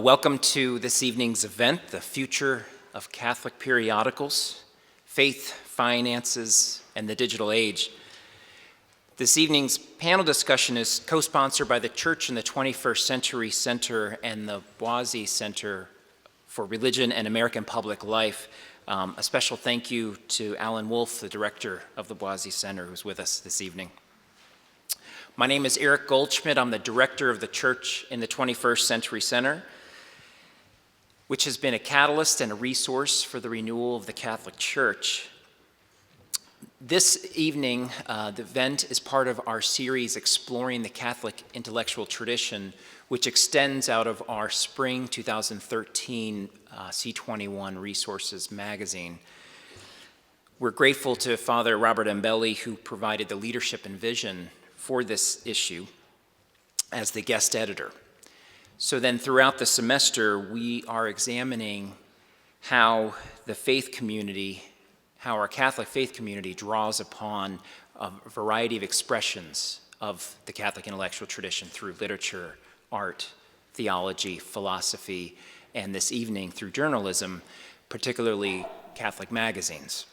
Welcome to this evening's event, The Future of Catholic Periodicals, Faith, Finances, and the Digital Age. This evening's panel discussion is co-sponsored by the Church in the 21st Century Center and the Boise Center for Religion and American Public Life. A special thank you to Alan Wolf, the director of the Boise Center, who's with us this evening. My name is Eric Goldschmidt. I'm the director of the Church in the 21st Century Center, which has been a catalyst and a resource for the renewal of the Catholic Church. This evening, the event is part of our series Exploring the Catholic Intellectual Tradition, which extends out of our spring 2013 C21 Resources magazine. We're grateful to Father Robert Mbelli, who provided the leadership and vision for this issue as the guest editor. So then throughout the semester, we are examining how the faith community, how our Catholic faith community draws upon a variety of expressions of the Catholic intellectual tradition through literature, art, theology, philosophy, and this evening through journalism, particularly Catholic magazines.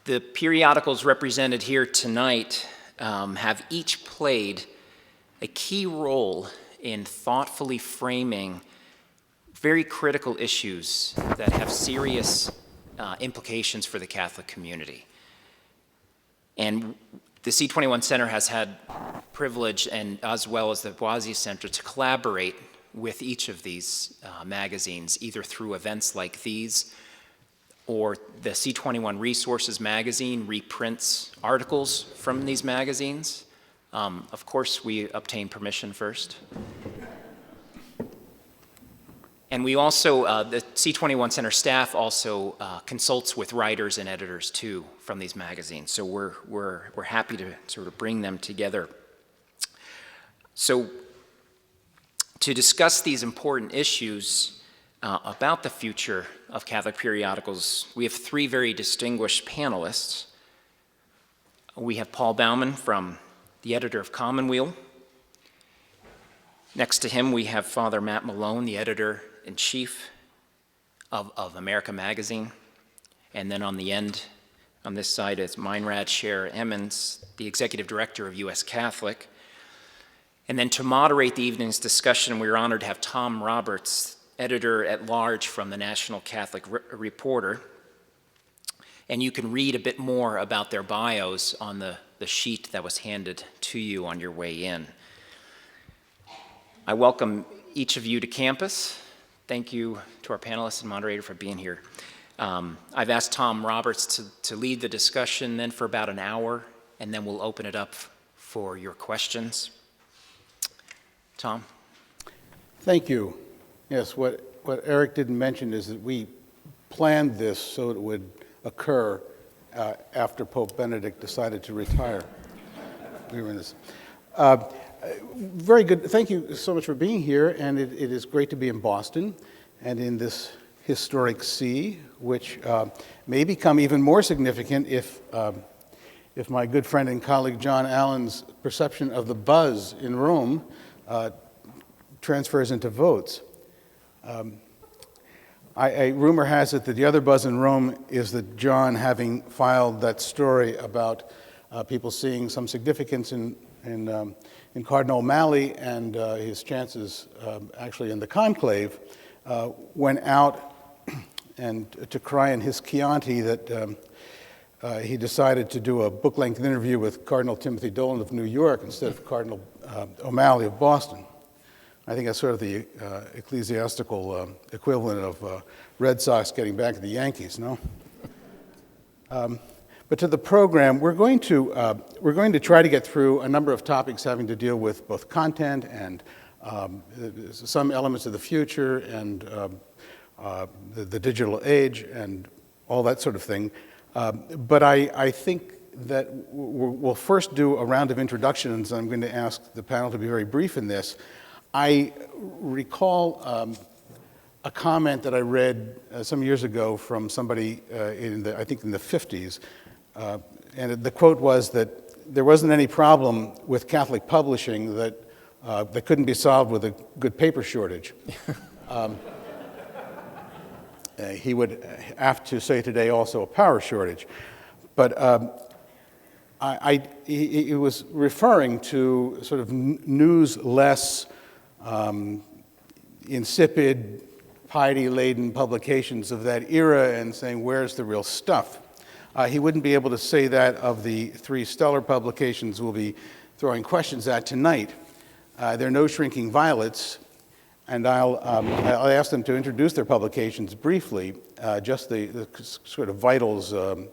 The periodicals represented here tonight have each played a key role in thoughtfully framing very critical issues that have serious implications for the Catholic community. And the C21 Center has had privilege, and as well as the Boise Center, to collaborate with each of these magazines, either through events like these, or the C21 Resources magazine reprints articles from these magazines. Of course, we obtain permission first. And we also, the C21 Center staff also consults with writers and editors too from these magazines. So we're happy to sort of bring them together. So to discuss these important issues about the future of Catholic periodicals, we have three very distinguished panelists. We have Paul Baumann, the editor of Commonweal. Next to him, we have Father Matt Malone, the editor-in-chief of America Magazine. And then on the end, on this side, is Meinrad Scherer-Emunds, the executive director of U.S. Catholic. And then to moderate the evening's discussion, we are honored to have Tom Roberts, editor-at-large from the National Catholic Reporter. And you can read a bit more about their bios on the sheet that was handed to you on your way in. I welcome each of you to campus. Thank you to our panelists and moderator for being here. I've asked Tom Roberts to lead the discussion then for about an hour, and then we'll open it up for your questions. Tom? Thank you. Yes, what Eric didn't mention is that we planned this so it would occur after Pope Benedict decided to retire. We were in this. Very good. Thank you so much for being here, and it is great to be in Boston and in this historic see, which may become even more significant if my good friend and colleague John Allen's perception of the buzz in Rome transfers into votes. Rumor has it that the other buzz in Rome is that John, having filed that story about people seeing some significance in Cardinal O'Malley and his chances actually in the conclave, went out and to cry in his Chianti that he decided to do a book-length interview with Cardinal Timothy Dolan of New York instead of Cardinal O'Malley of Boston. I think that's sort of the ecclesiastical equivalent of Red Sox getting back at the Yankees, no? But to the program, we're going to try to get through a number of topics having to deal with both content and some elements of the future and the digital age and all that sort of thing. But I think that we'll first do a round of introductions. I'm going to ask the panel to be very brief in this. I recall a comment that I read some years ago from somebody I think in the 50s, and the quote was that there wasn't any problem with Catholic publishing, that that couldn't be solved with a good paper shortage. He would have to say today also a power shortage. But he was referring to sort of news-less, insipid, piety-laden publications of that era and saying, where's the real stuff? He wouldn't be able to say that of the three stellar publications we'll be throwing questions at tonight. They're No Shrinking Violets, and I'll ask them to introduce their publications briefly, just the sort of vitals, and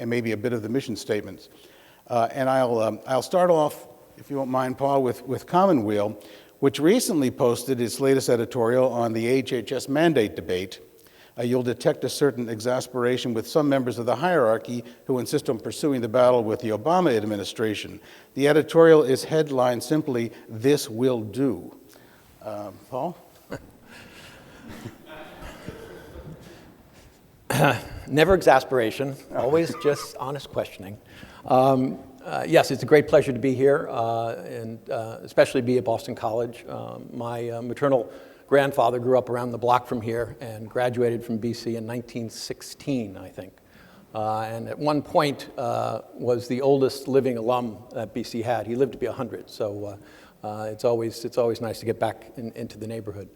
maybe a bit of the mission statements. And I'll start off, if you won't mind, Paul, with Commonweal, which recently posted its latest editorial on the HHS mandate debate. You'll detect a certain exasperation with some members of the hierarchy who insist on pursuing the battle with the Obama administration. The editorial is headlined simply, "This Will Do." Paul? Never exasperation, always just honest questioning. Yes, it's a great pleasure to be here, and especially be at Boston College. My maternal grandfather grew up around the block from here and graduated from BC in 1916, I think. And at one point was the oldest living alum that BC had. He lived to be 100, so it's always nice to get back into the neighborhood.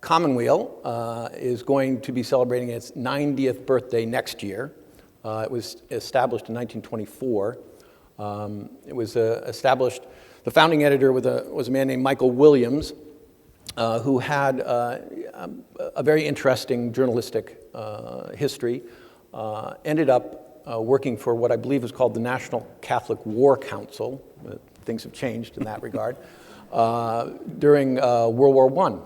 Commonweal is going to be celebrating its 90th birthday next year. It was established in 1924. It was established, the founding editor was a man named Michael Williams, who had a very interesting journalistic history, ended up working for what I believe is called the National Catholic War Council. Things have changed in that regard, during World War I.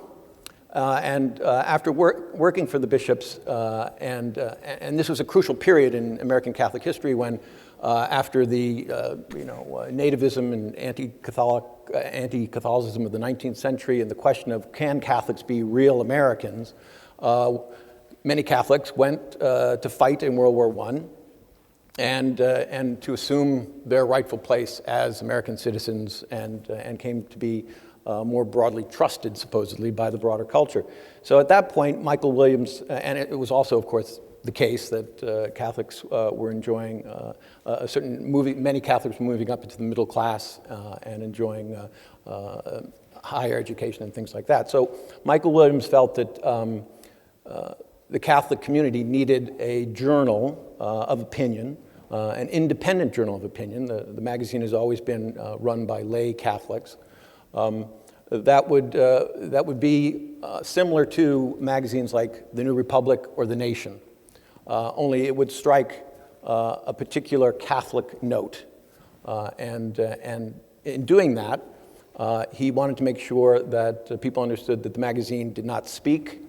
And after working for the bishops, and this was a crucial period in American Catholic history when, after the nativism and anti-Catholicism of the 19th century and the question of can Catholics be real Americans, many Catholics went to fight in World War I and to assume their rightful place as American citizens and came to be more broadly trusted, supposedly, by the broader culture. So at that point, Michael Williams, and it was also, of course, the case that Catholics were enjoying many Catholics were moving up into the middle class and enjoying higher education and things like that. So Michael Williams felt that the Catholic community needed a journal of opinion, an independent journal of opinion. The magazine has always been run by lay Catholics. That would be similar to magazines like The New Republic or The Nation, only it would strike a particular Catholic note. And in doing that, he wanted to make sure that people understood that the magazine did not speak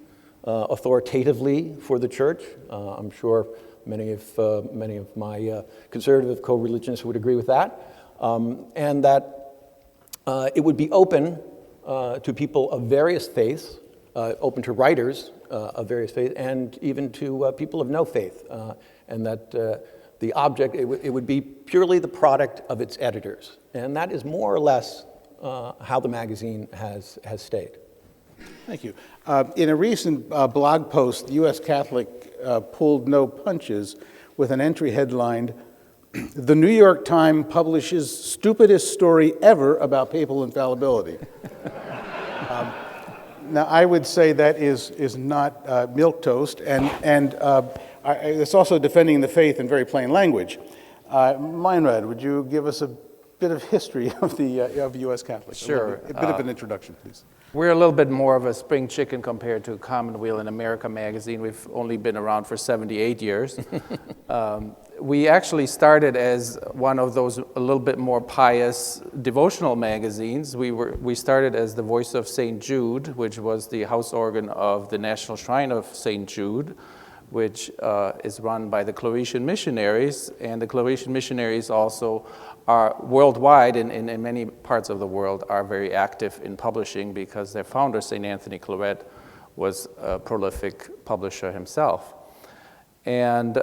authoritatively for the church. I'm sure many of my conservative co-religionists would agree with that, and that it would be open to people of various faiths, open to writers of various faiths, and even to people of no faith, and that the object, it would be purely the product of its editors. And that is more or less how the magazine has stayed. Thank you. In a recent blog post, the U.S. Catholic pulled no punches with an entry headlined, "The New York Times publishes stupidest story ever about papal infallibility." Now, I would say that is not milquetoast, and it's also defending the faith in very plain language. Meinrad, would you give us a bit of history of U.S. Catholics? Sure. A bit of an introduction, please. We're a little bit more of a spring chicken compared to Commonweal and America magazine. We've only been around for 78 years. We actually started as one of those a little bit more pious devotional magazines. We started as the Voice of St. Jude, which was the house organ of the National Shrine of St. Jude, which is run by the Claretian missionaries. And the Claretian missionaries also are worldwide, in many parts of the world, are very active in publishing because their founder, St. Anthony Claret, was a prolific publisher himself. And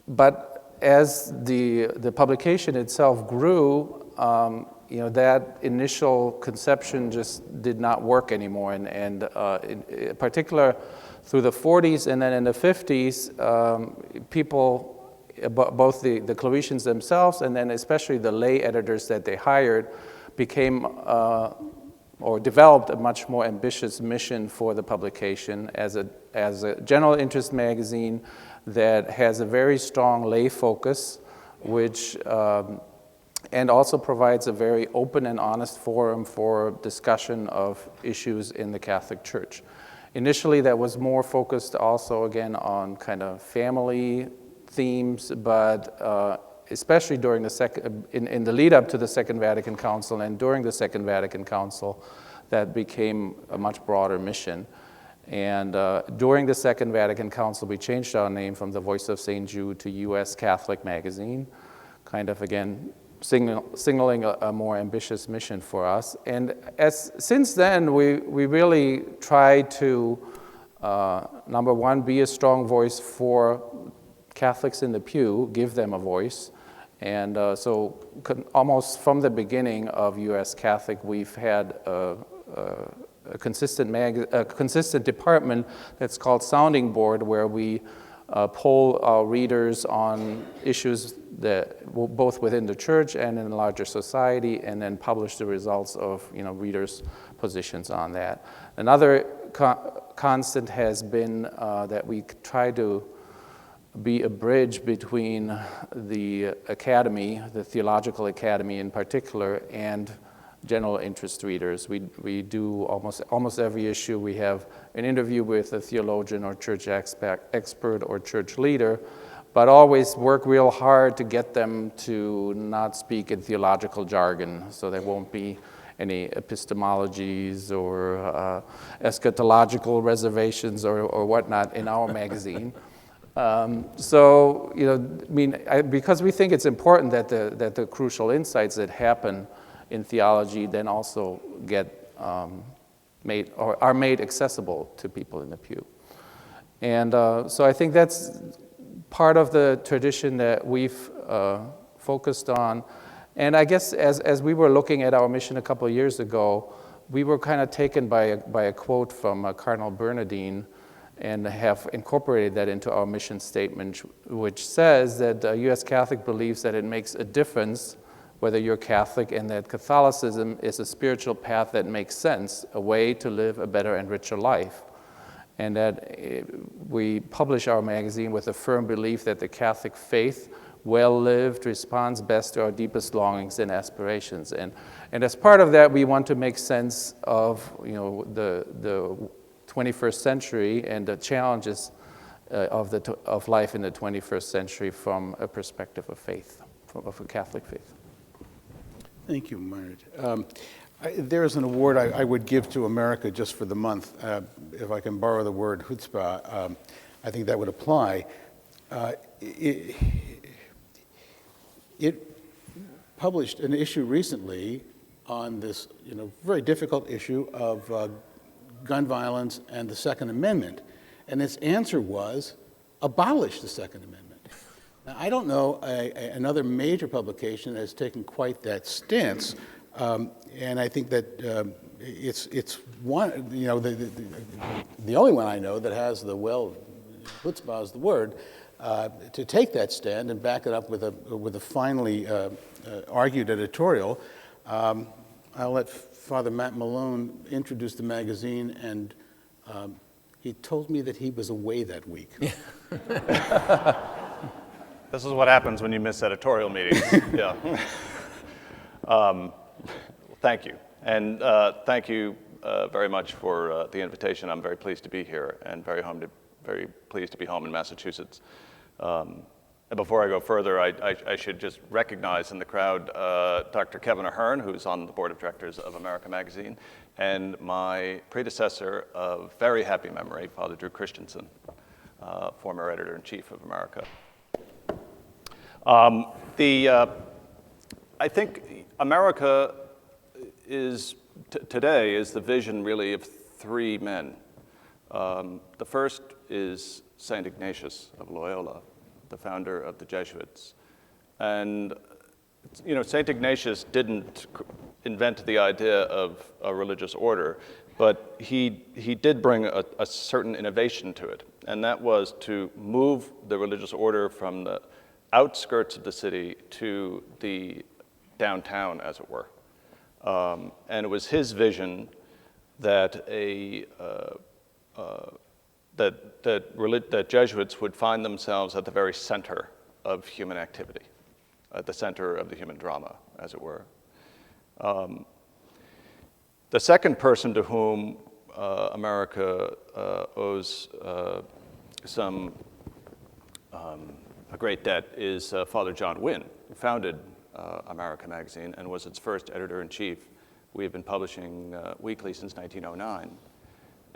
but as the publication itself grew, that initial conception just did not work anymore. And in particular, through the 40s and then in the 50s, people, both the Clavicians themselves and then especially the lay editors that they hired, became or developed a much more ambitious mission for the publication as a general interest magazine that has a very strong lay focus, which and also provides a very open and honest forum for discussion of issues in the Catholic Church. Initially, that was more focused also, again, on kind of family themes, but especially during the in the lead up to the Second Vatican Council and during the Second Vatican Council, that became a much broader mission. And during the Second Vatican Council, we changed our name from the Voice of St. Jude to U.S. Catholic Magazine, kind of, again, signaling a more ambitious mission for us. And since then, we really tried to, number one, be a strong voice for Catholics in the pew, give them a voice. And so almost from the beginning of U.S. Catholic, we've had a consistent department that's called Sounding Board, where we poll our readers on issues that both within the church and in the larger society, and then publish the results of readers' positions on that. Another constant has been that we try to be a bridge between the academy, the theological academy in particular, and general interest readers. We do almost every issue. We have an interview with a theologian or church expert or church leader, but always work real hard to get them to not speak in theological jargon, so there won't be any epistemologies or eschatological reservations or whatnot in our magazine. Because we think it's important that the crucial insights that happen in theology then also get made or are made accessible to people in the pew. And so I think that's part of the tradition that we've focused on. And I guess as we were looking at our mission a couple of years ago, we were kind of taken by a quote from Cardinal Bernardine, and have incorporated that into our mission statement, which says that U.S. Catholic believes that it makes a difference whether you're Catholic, and that Catholicism is a spiritual path that makes sense, a way to live a better and richer life. And that we publish our magazine with a firm belief that the Catholic faith, well lived, responds best to our deepest longings and aspirations. And as part of that, we want to make sense of the 21st century and the challenges of life in the 21st century from a perspective of faith, of a Catholic faith. Thank you, Meinrad. There is an award I would give to America just for the month. If I can borrow the word chutzpah, I think that would apply. It published an issue recently on this very difficult issue of gun violence and the Second Amendment, and its answer was abolish the Second Amendment. Now, I don't know another major publication that has taken quite that stance, and I think that it's one, the only one I know that has the chutzpah is the word, to take that stand and back it up with a finely argued editorial. I'll let Father Matt Malone introduce the magazine, and he told me that he was away that week. This is what happens when you miss editorial meetings. Yeah. Thank you. And thank you very much for the invitation. I'm very pleased to be here and very pleased to be home in Massachusetts. And before I go further, I should just recognize in the crowd Dr. Kevin Ahern, who's on the board of directors of America Magazine, and my predecessor of very happy memory, Father Drew Christensen, former editor-in-chief of America. I think America is, today, is the vision really of three men. The first is St. Ignatius of Loyola, the founder of the Jesuits. And St. Ignatius didn't invent the idea of a religious order, but he did bring a certain innovation to it, and that was to move the religious order from the outskirts of the city to the downtown, as it were. And it was his vision that that Jesuits would find themselves at the very center of human activity, at the center of the human drama, as it were. The second person to whom America owes a great debt is Father John Wynne, who founded America magazine and was its first editor-in-chief. We have been publishing weekly since 1909.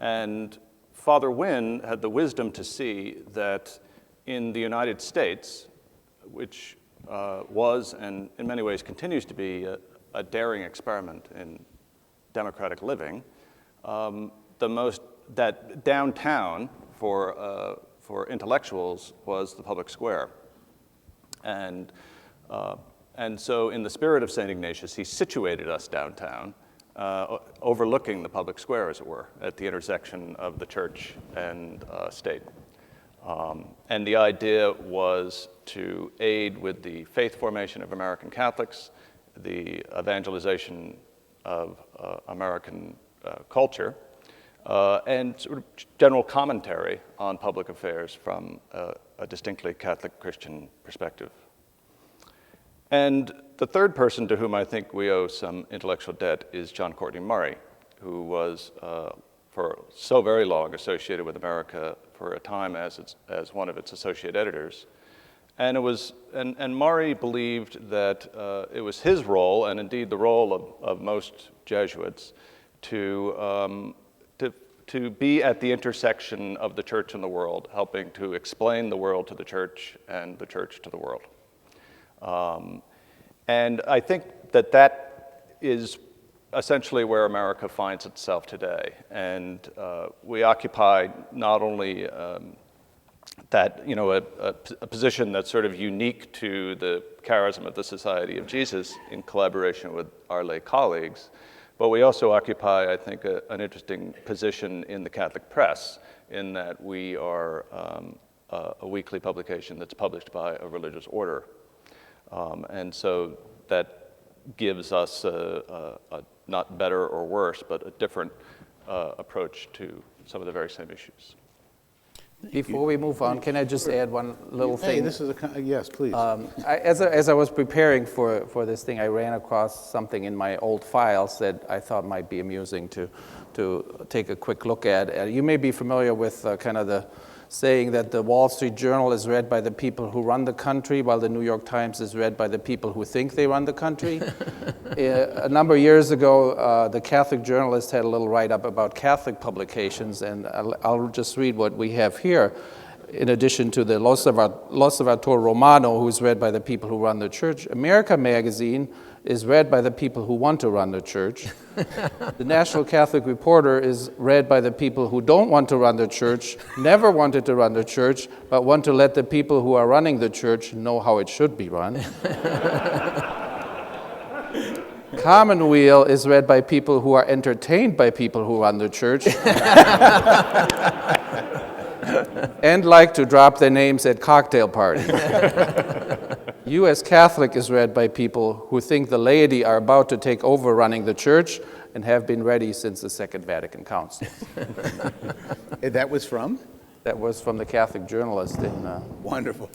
And Father Wynne had the wisdom to see that in the United States, which was and in many ways continues to be a daring experiment in democratic living, that downtown for intellectuals was the public square. And so in the spirit of St. Ignatius, he situated us downtown, overlooking the public square, as it were, at the intersection of the church and state. And the idea was to aid with the faith formation of American Catholics, the evangelization of American culture, and sort of general commentary on public affairs from a distinctly Catholic Christian perspective. And the third person to whom I think we owe some intellectual debt is John Courtney Murray, who was for so very long associated with America for a time as one of its associate editors. And Murray believed that it was his role, and indeed the role of most Jesuits, to be at the intersection of the church and the world, helping to explain the world to the church and the church to the world. And I think that is essentially where America finds itself today. And we occupy not only that, a position that's sort of unique to the charism of the Society of Jesus in collaboration with our lay colleagues, but we also occupy, I think, an interesting position in the Catholic press, in that we are a weekly publication that's published by a religious order. And so that gives us a not better or worse, but a different approach to some of the very same issues. Before we move on, can I just add one little thing? Hey, this is yes, please. As I was preparing for this thing, I ran across something in my old files that I thought might be amusing to take a quick look at. You may be familiar with kind of the saying that the Wall Street Journal is read by the people who run the country, while the New York Times is read by the people who think they run the country. A number of years ago, the Catholic Journalist had a little write-up about Catholic publications, and I'll just read what we have here. In addition to the L'Osservatore Romano, who's read by the people who run the church, America Magazine is read by the people who want to run the church. The National Catholic Reporter is read by the people who don't want to run the church, never wanted to run the church, but want to let the people who are running the church know how it should be run. Commonweal is read by people who are entertained by people who run the church and like to drop their names at cocktail parties. U.S. Catholic is read by people who think the laity are about to take over running the church and have been ready since the Second Vatican Council. That was from? That was from the Catholic Journalist in... Wonderful.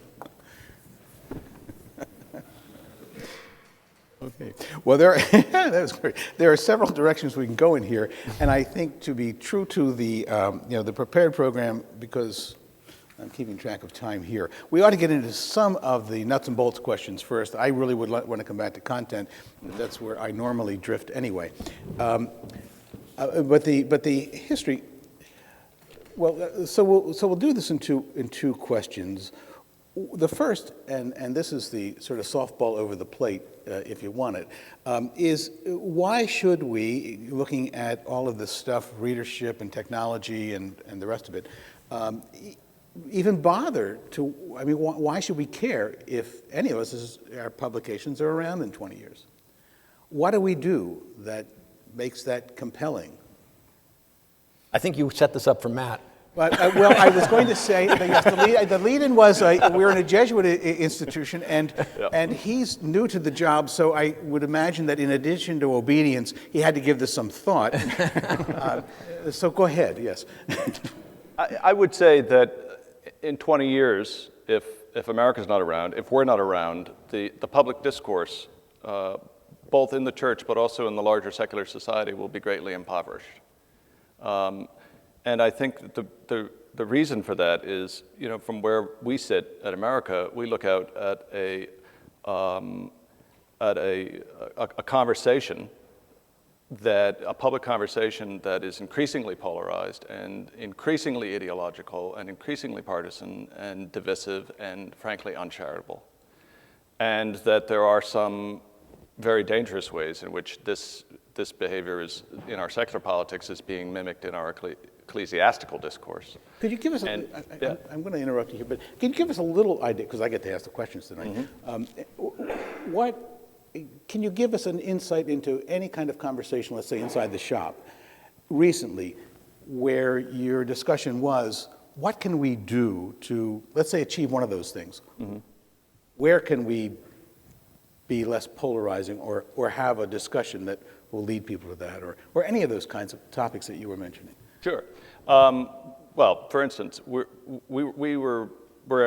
Okay. Well, that was great. There are several directions we can go in here, and I think to be true to the the prepared program, because I'm keeping track of time here, we ought to get into some of the nuts and bolts questions first. I really would want to come back to content. That's where I normally drift anyway. But the history. Well, so we'll do this in two questions. The first, and this is the sort of softball over the plate, if you want it, is why should we, looking at all of this stuff, readership and technology and the rest of it, even bother to, I mean, why should we care if any of us, our publications are around in 20 years? What do we do that makes that compelling? I think you set this up for Matt. But, well, I was going to say that yes, the lead-in was we're in a Jesuit institution, and he's new to the job, so I would imagine that in addition to obedience, he had to give this some thought. So go ahead, yes. I would say that in 20 years, if America's not around, if we're not around, the public discourse, both in the church but also in the larger secular society, will be greatly impoverished. And I think the reason for that is, you know, from where we sit at America, we look out at a conversation a public conversation that is increasingly polarized and increasingly ideological and increasingly partisan and divisive and frankly uncharitable. And that there are some very dangerous ways in which this behavior is, in our secular politics, is being mimicked in our ecclesiastical discourse. Could you give us, I'm going to interrupt you here, but can you give us a little idea, because I get to ask the questions tonight. Can you give us an insight into any kind of conversation, let's say inside the shop, recently, where your discussion was, what can we do to, let's say, achieve one of those things? Where can we be less polarizing or have a discussion that will lead people to that, or any of those kinds of topics that you were mentioning? Sure. Well, for instance, we're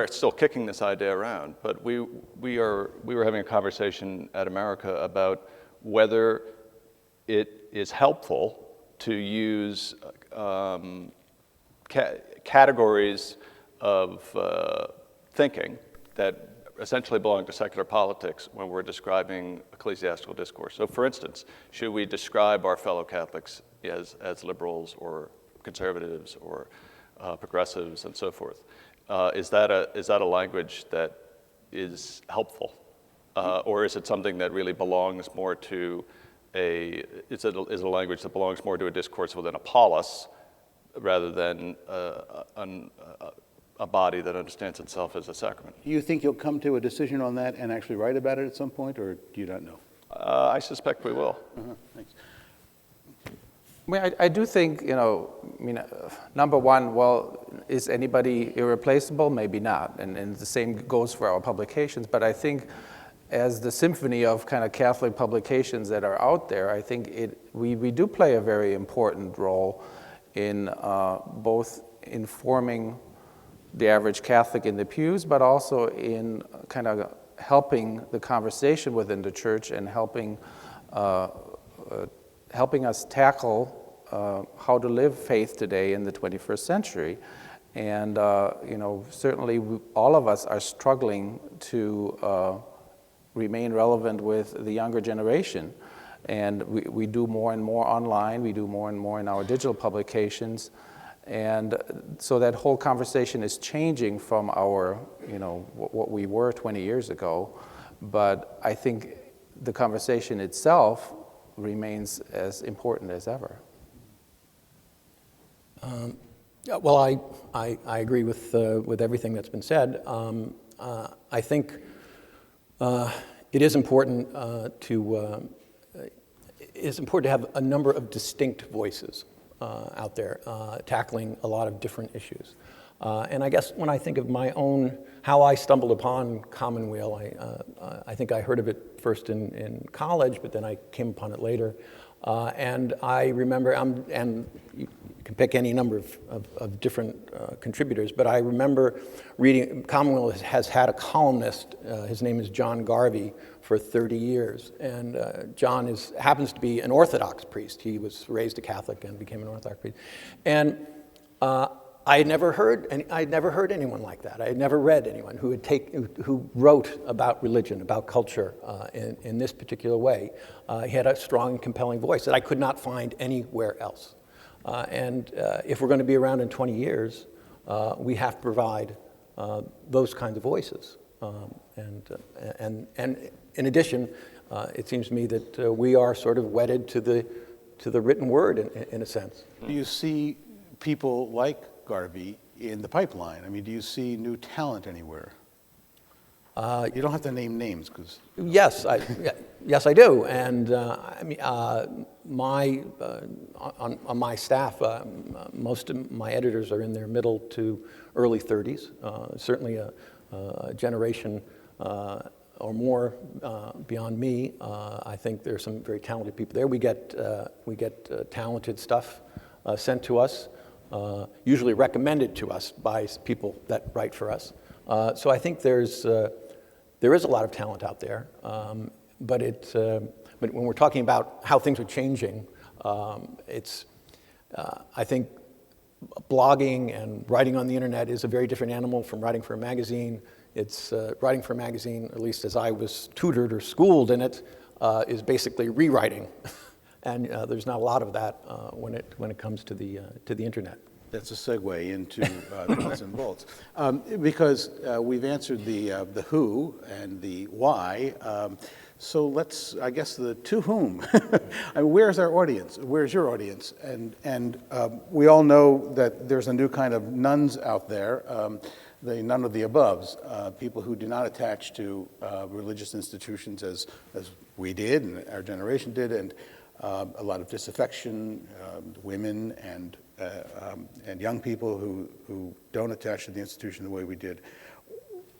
still kicking this idea around, but we were having a conversation at America about whether it is helpful to use categories of thinking that essentially belong to secular politics when we're describing ecclesiastical discourse. So, for instance, should we describe our fellow Catholics as liberals or conservatives or progressives and so forth? Is that a language that is helpful, or is it something that really belongs more to is it a language that belongs more to a discourse within a polis rather than a body that understands itself as a sacrament? Do you think you'll come to a decision on that and actually write about it at some point, or do you not know? I suspect we will. Thanks. I mean, I do think, number one, well, is anybody irreplaceable? Maybe not, and the same goes for our publications, but I think as the symphony of kind of Catholic publications that are out there, I think we do play a very important role in both informing the average Catholic in the pews, but also in kind of helping the conversation within the church and helping us tackle how to live faith today in the 21st century. And certainly all of us are struggling to remain relevant with the younger generation. And we do more and more online, we do more and more in our digital publications. And so that whole conversation is changing from our, what we were 20 years ago. But I think the conversation itself remains as important as ever. Well, I agree with everything that's been said. I think it is important to have a number of distinct voices out there tackling a lot of different issues. And I guess when I think of my own, how I stumbled upon Commonweal, I think I heard of it first in college, but then I came upon it later. And I remember, and you can pick any number of different contributors, but I remember reading, Commonweal has had a columnist, his name is John Garvey, for 30 years. And John happens to be an Orthodox priest. He was raised a Catholic and became an Orthodox priest. And I had never heard anyone like that. I had never read anyone who wrote about religion, about culture in this particular way. He had a strong and compelling voice that I could not find anywhere else. And if we're going to be around in 20 years, we have to provide those kinds of voices. And in addition, it seems to me that we are sort of wedded to the written word in a sense. Do you see people like Garvey in the pipeline? I mean, do you see new talent anywhere? You don't have to name names, because... Yes, yes, I do. And I mean, on my staff, most of my editors are in their middle to early 30s. Certainly a generation or more beyond me. I think there's some very talented people there. We get talented stuff sent to us, usually recommended to us by people that write for us. So I think there is a lot of talent out there, but when we're talking about how things are changing, I think blogging and writing on the internet is a very different animal from writing for a magazine. It's writing for a magazine, at least as I was tutored or schooled in it, is basically rewriting, and there's not a lot of that when it comes to the internet. That's a segue into the nuts and bolts, because we've answered the who and the why. So let's, I guess, the to whom. I mean, where's our audience? Where's your audience? And we all know that there's a new kind of nuns out there, the none of the aboves, people who do not attach to religious institutions as we did and our generation did, and a lot of disaffection, women and young people who don't attach to the institution the way we did.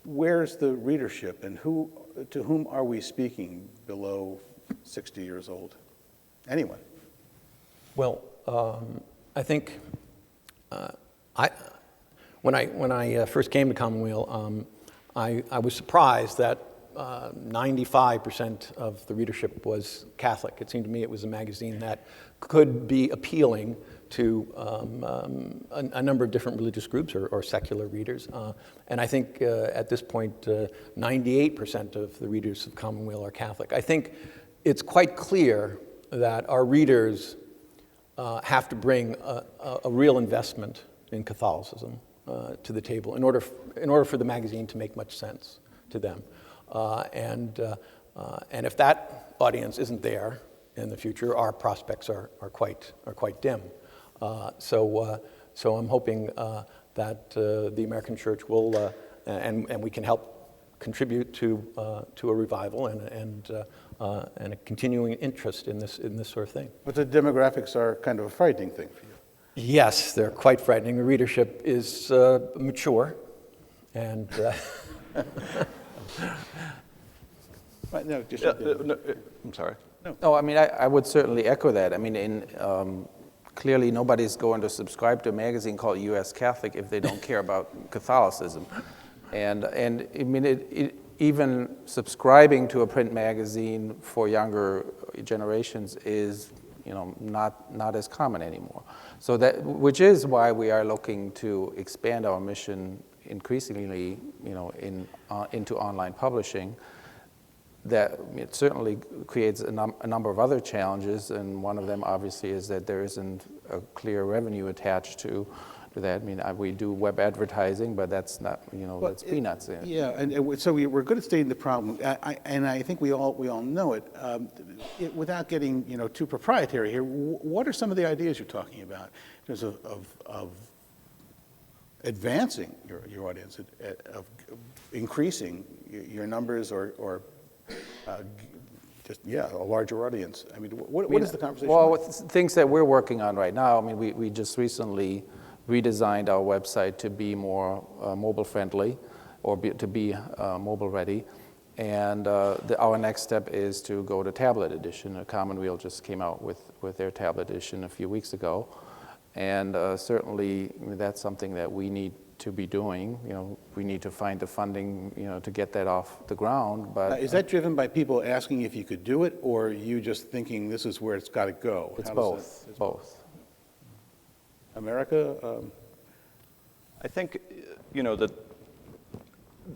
Where's the readership, and to whom are we speaking below 60 years old? Anyone? Well, I think when I first came to Commonweal, I was surprised that 95% of the readership was Catholic. It seemed to me it was a magazine that could be appealing to a number of different religious groups or secular readers. And I think at this point, 98% of the readers of Commonweal are Catholic. I think it's quite clear that our readers have to bring a real investment in Catholicism to the table in order for the magazine to make much sense to them. And if that audience isn't there in the future, our prospects are quite dim. So I'm hoping that the American Church will, and we can help contribute to a revival and a continuing interest in this sort of thing. But the demographics are kind of a frightening thing for you. Yes, they're quite frightening. The readership is mature, and. Right, no, just no, I'm sorry. No, I mean, I would certainly echo that. I mean, clearly nobody's going to subscribe to a magazine called U.S. Catholic if they don't care about Catholicism. And I mean, even subscribing to a print magazine for younger generations is, not as common anymore. So which is why we are looking to expand our mission increasingly, into online publishing. That it certainly creates a number of other challenges, and one of them obviously is that there isn't a clear revenue attached to that. I mean, we do web advertising, but that's not, that's peanuts. Yeah, and so we're good at stating the problem, and I think we all know it. Without getting too proprietary here, what are some of the ideas you're talking about in terms of advancing your audience, of increasing your numbers, or a larger audience? I mean, what is the conversation? Well, like? Things that we're working on right now, I mean, we just recently redesigned our website to be more mobile friendly, or to be mobile ready. And our next step is to go to tablet edition. Commonweal just came out with their tablet edition a few weeks ago. And certainly that's something that we need to be doing. We need to find the funding, to get that off the ground. But is that driven by people asking if you could do it, or you just thinking this is where it's got to go? It's both. It's both. America? I think, that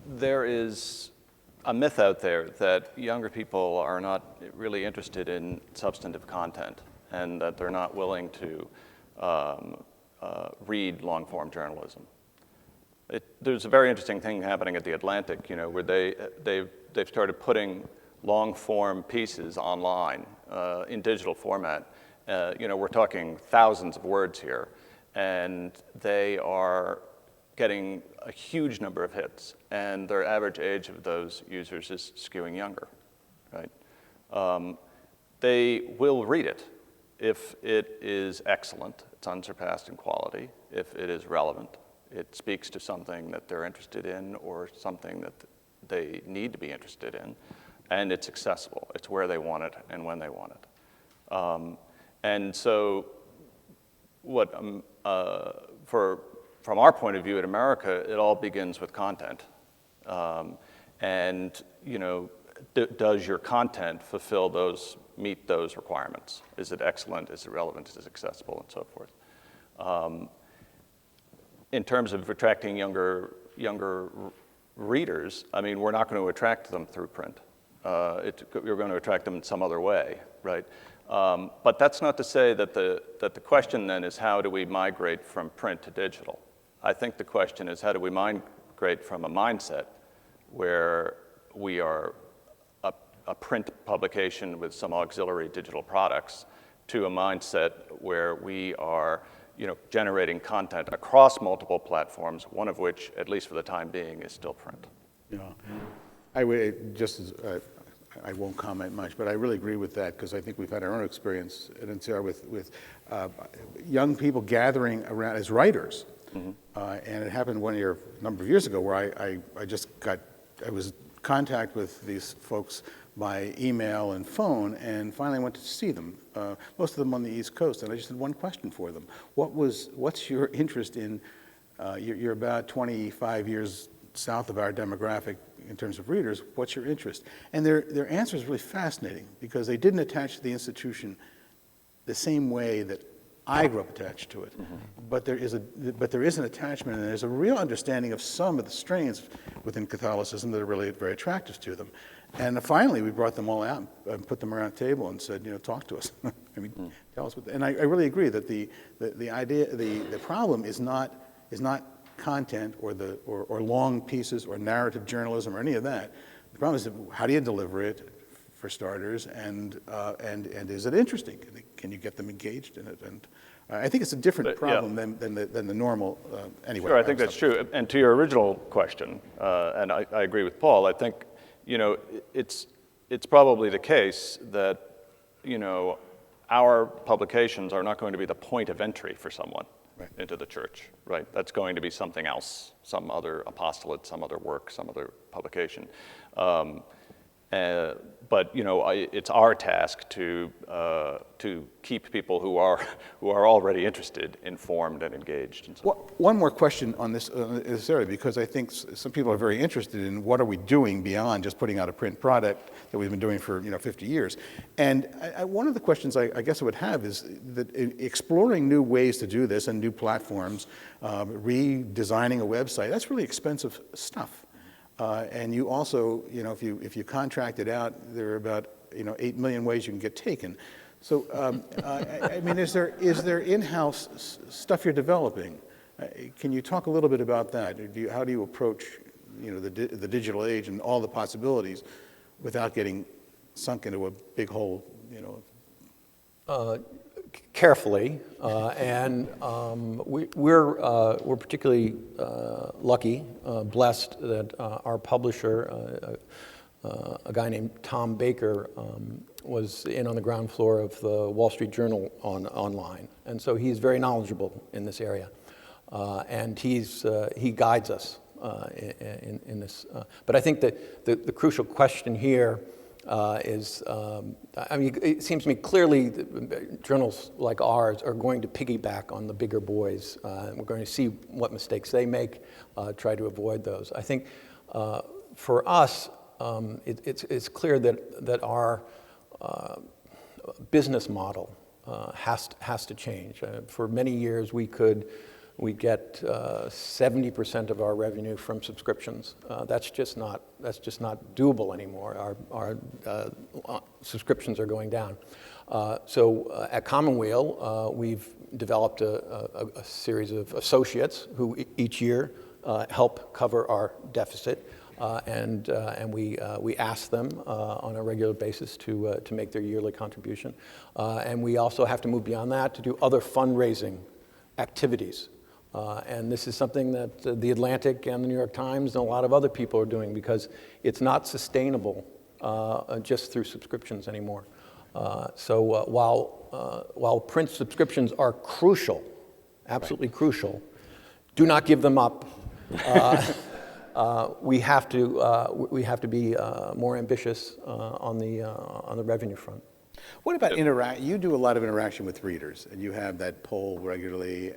there is a myth out there that younger people are not really interested in substantive content, and that they're not willing to read long-form journalism. There's a very interesting thing happening at The Atlantic, where they've started putting long-form pieces online in digital format. We're talking thousands of words here, and they are getting a huge number of hits, and their average age of those users is skewing younger, right? They will read it if it is excellent, it's unsurpassed in quality, if it is relevant, it speaks to something that they're interested in or something that they need to be interested in, and it's accessible. It's where they want it and when they want it. And so what, from our point of view in America, it all begins with content. And, you know, does your content fulfill those, meet those requirements? Is it excellent? Is it relevant? Is it accessible? And so forth. In terms of attracting younger readers, I mean, we're not going to attract them through print. You're going to attract them in some other way, right? But that's not to say that the question then is how do we migrate from print to digital? I think the question is how do we migrate from a mindset where we are a print publication with some auxiliary digital products to a mindset where we are, you know, generating content across multiple platforms, one of which, at least for the time being, is still print. Yeah, I would I won't comment much, but I really agree with that because I think we've had our own experience at NCR with young people gathering around as writers. Mm-hmm. And it happened a number of years ago where I was in contact with these folks by email and phone, and finally went to see them, most of them on the East Coast, and I just had one question for them. What's your interest in, you're about 25 years south of our demographic in terms of readers, what's your interest? And their answer is really fascinating because they didn't attach to the institution the same way that I grew up attached to it. Mm-hmm. But there is an attachment, and there's a real understanding of some of the strains within Catholicism that are really very attractive to them. And finally, we brought them all out and put them around a table and said, you know, talk to us. I mean, tell us what. And I really agree that the problem is not content or long pieces or narrative journalism or any of that. The problem is how do you deliver it, for starters, and is it interesting? Can you get them engaged in it? And I think it's a different problem than the normal. Anyway, sure, I think that's true. And to your original question, and I agree with Paul. I think, you know, it's probably the case that, you know, our publications are not going to be the point of entry for someone into the church, right? That's going to be something else, some other apostolate, some other work, some other publication. But you know, it's our task to keep people who are already interested, informed, and engaged. And so one more question on this area, because I think some people are very interested in what are we doing beyond just putting out a print product that we've been doing for 50 years. And one of the questions I guess I would have is that exploring new ways to do this and new platforms, redesigning a website, that's really expensive stuff. And you also, if you contract it out, there are about 8 million ways you can get taken. So, I mean, is there in-house stuff you're developing? Can you talk a little bit about that? How do you approach, the digital age and all the possibilities without getting sunk into a big hole, Carefully, and we're particularly lucky, blessed that our publisher, a guy named Tom Baker, was in on the ground floor of the Wall Street Journal online, and so he's very knowledgeable in this area, and he guides us in this. But I think that the crucial question here is, I mean, it seems to me clearly journals like ours are going to piggyback on the bigger boys. We're going to see what mistakes they make, try to avoid those. I think for us, it's clear that our business model has to change. For many years, we get 70% of our revenue from subscriptions. That's just not doable anymore. Our subscriptions are going down. So at Commonweal, we've developed a series of associates who each year help cover our deficit, and we ask them on a regular basis to make their yearly contribution. And we also have to move beyond that to do other fundraising activities. And this is something that The Atlantic and the New York Times and a lot of other people are doing because it's not sustainable just through subscriptions anymore. So while print subscriptions are crucial, absolutely crucial, do not give them up. We have to be more ambitious on the revenue front. What about you do a lot of interaction with readers, and you have that poll regularly.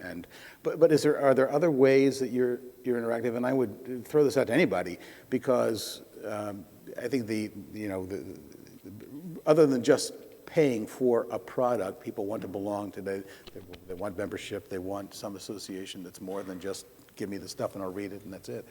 But are there other ways that you're interactive? And I would throw this out to anybody because I think other than just paying for a product, people want to belong to they want membership. They want some association that's more than just give me the stuff and I'll read it and that's it.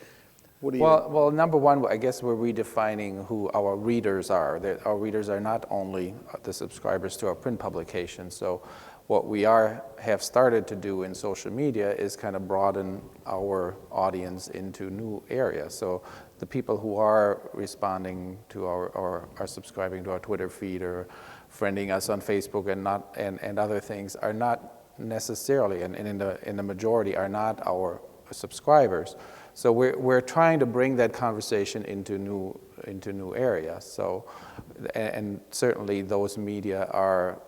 What do you? Well, number one, I guess we're redefining who our readers are. Our readers are not only the subscribers to our print publication. So what we have started to do in social media is kind of broaden our audience into new areas. So the people who are responding to or are subscribing to our Twitter feed or friending us on Facebook and other things are not necessarily, and in the majority, are not our subscribers. So we're trying to bring that conversation into new areas. So, and certainly those media are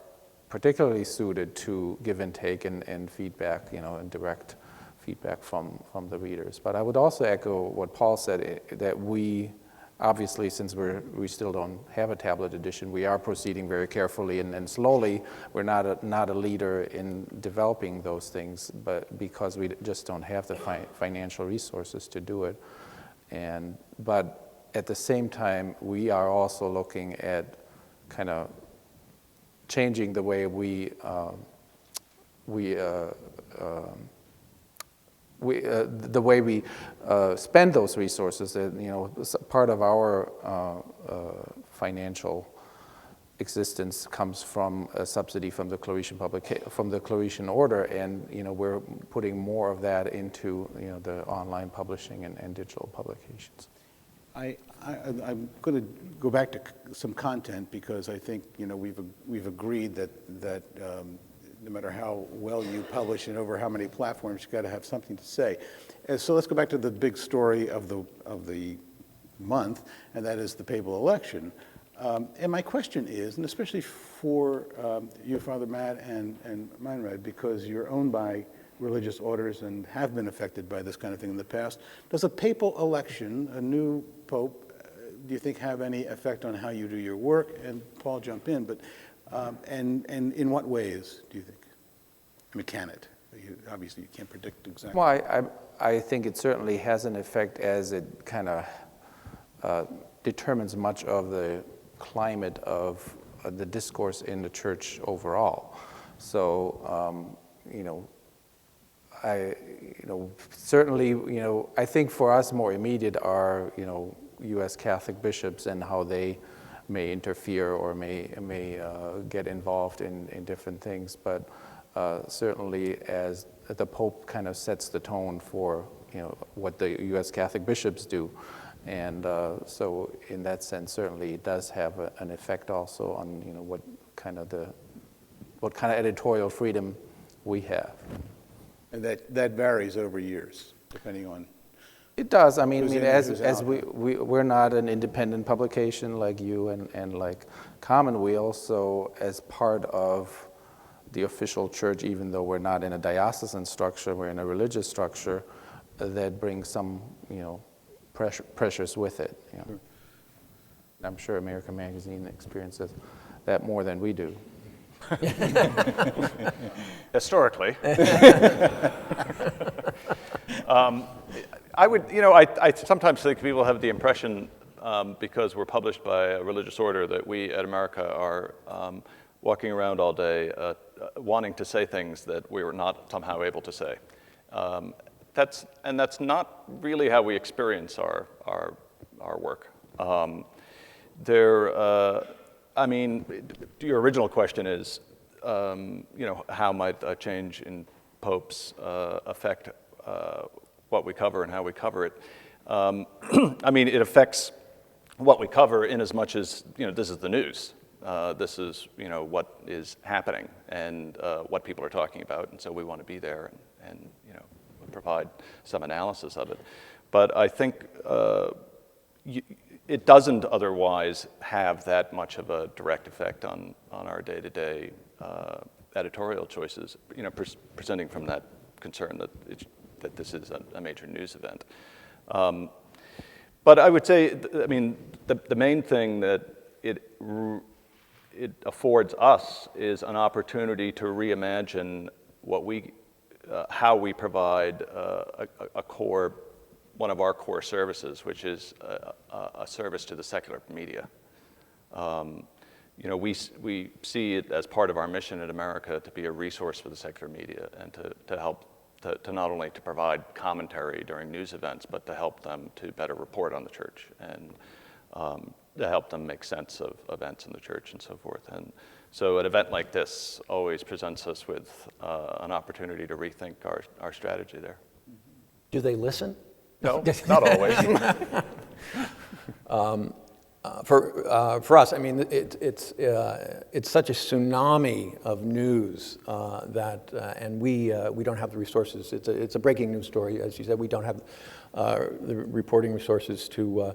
particularly suited to give and take and feedback, and direct feedback from the readers. But I would also echo what Paul said, that we obviously, since we still don't have a tablet edition, we are proceeding very carefully and slowly. We're not a leader in developing those things, but because we just don't have the financial resources to do it. But at the same time, we are also looking at kind of changing the way we spend those resources. Part of our financial existence comes from a subsidy from the Claretian Order, and we're putting more of that into the online publishing and digital publications. I'm going to go back to some content because I think we've agreed that no matter how well you publish and over how many platforms, you've got to have something to say. So let's go back to the big story of the month, and that is the papal election. And my question is, and especially for you, Father Matt and Meinrad, because you're owned by religious orders and have been affected by this kind of thing in the past, does a papal election, a new pope, do you think have any effect on how you do your work? And Paul, jump in, but and in what ways do you think? I mean, can it? Obviously, you can't predict exactly. Well, I think it certainly has an effect, as it kind of determines much of the climate of the discourse in the church overall. So, certainly, I think for us more immediate are, U.S. Catholic bishops and how they may interfere or may get involved in different things. But certainly, as the Pope kind of sets the tone for what the U.S. Catholic bishops do, and so in that sense, certainly it does have an effect also on what kind of editorial freedom we have. And that varies over years, depending on. It does. I mean, as we're not an independent publication like you and like Commonweal, so as part of the official church, even though we're not in a diocesan structure, we're in a religious structure, that brings some, pressures with it. Sure. I'm sure American Magazine experiences that more than we do. Historically. I sometimes think people have the impression, because we're published by a religious order, that we at America are walking around all day wanting to say things that we were not somehow able to say. That's not really how we experience our work. Your original question is, how might a change in popes affect what we cover and how we cover it? It affects what we cover in as much as, this is the news. This is, what is happening and what people are talking about, and so we want to be there and provide some analysis of it. But I think it doesn't otherwise have that much of a direct effect on our day-to-day editorial choices, presenting from that concern that this is a major news event. But I would say, the main thing that it affords us is an opportunity to reimagine how we provide one of our core services, which is a service to the secular media. We see it as part of our mission in America to be a resource for the secular media and to help to not only to provide commentary during news events, but to help them to better report on the church and to help them make sense of events in the church and so forth. And so an event like this always presents us with an opportunity to rethink our strategy there. Do they listen? No, not always. For us, it's such a tsunami of news that, and we don't have the resources. It's a breaking news story, as you said. We don't have the reporting resources to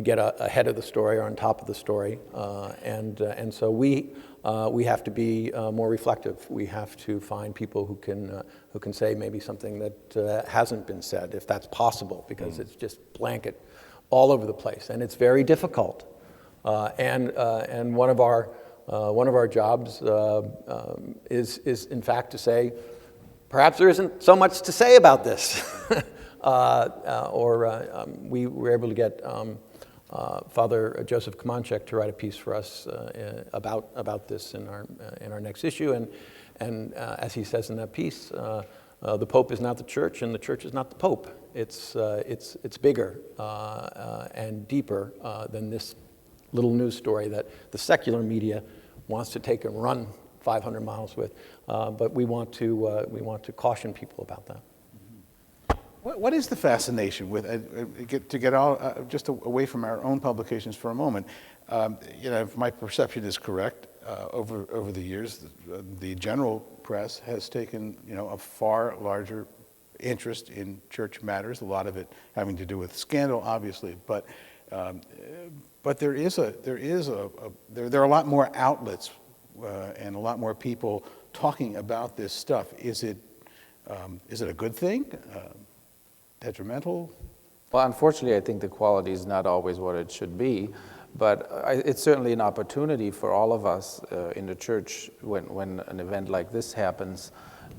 get ahead of the story or on top of the story, and so we have to be more reflective. We have to find people who can say maybe something that hasn't been said, if that's possible, because it's just blanket all over the place, and it's very difficult. And one of our jobs is in fact to say, perhaps there isn't so much to say about this. We were able to get Father Joseph Kamanchek to write a piece for us about this in our next issue, and as he says in that piece, the Pope is not the Church, and the Church is not the Pope. It's bigger and deeper than this little news story that the secular media wants to take and run 500 miles with. But we want to caution people about that. What is the fascination with to get all just away from our own publications for a moment? If my perception is correct, over the years, the general press has taken a far larger interest in church matters. A lot of it having to do with scandal, obviously, but there are a lot more outlets and a lot more people talking about this stuff. Is it a good thing? Detrimental? Well, unfortunately, I think the quality is not always what it should be, but it's certainly an opportunity for all of us in the church when an event like this happens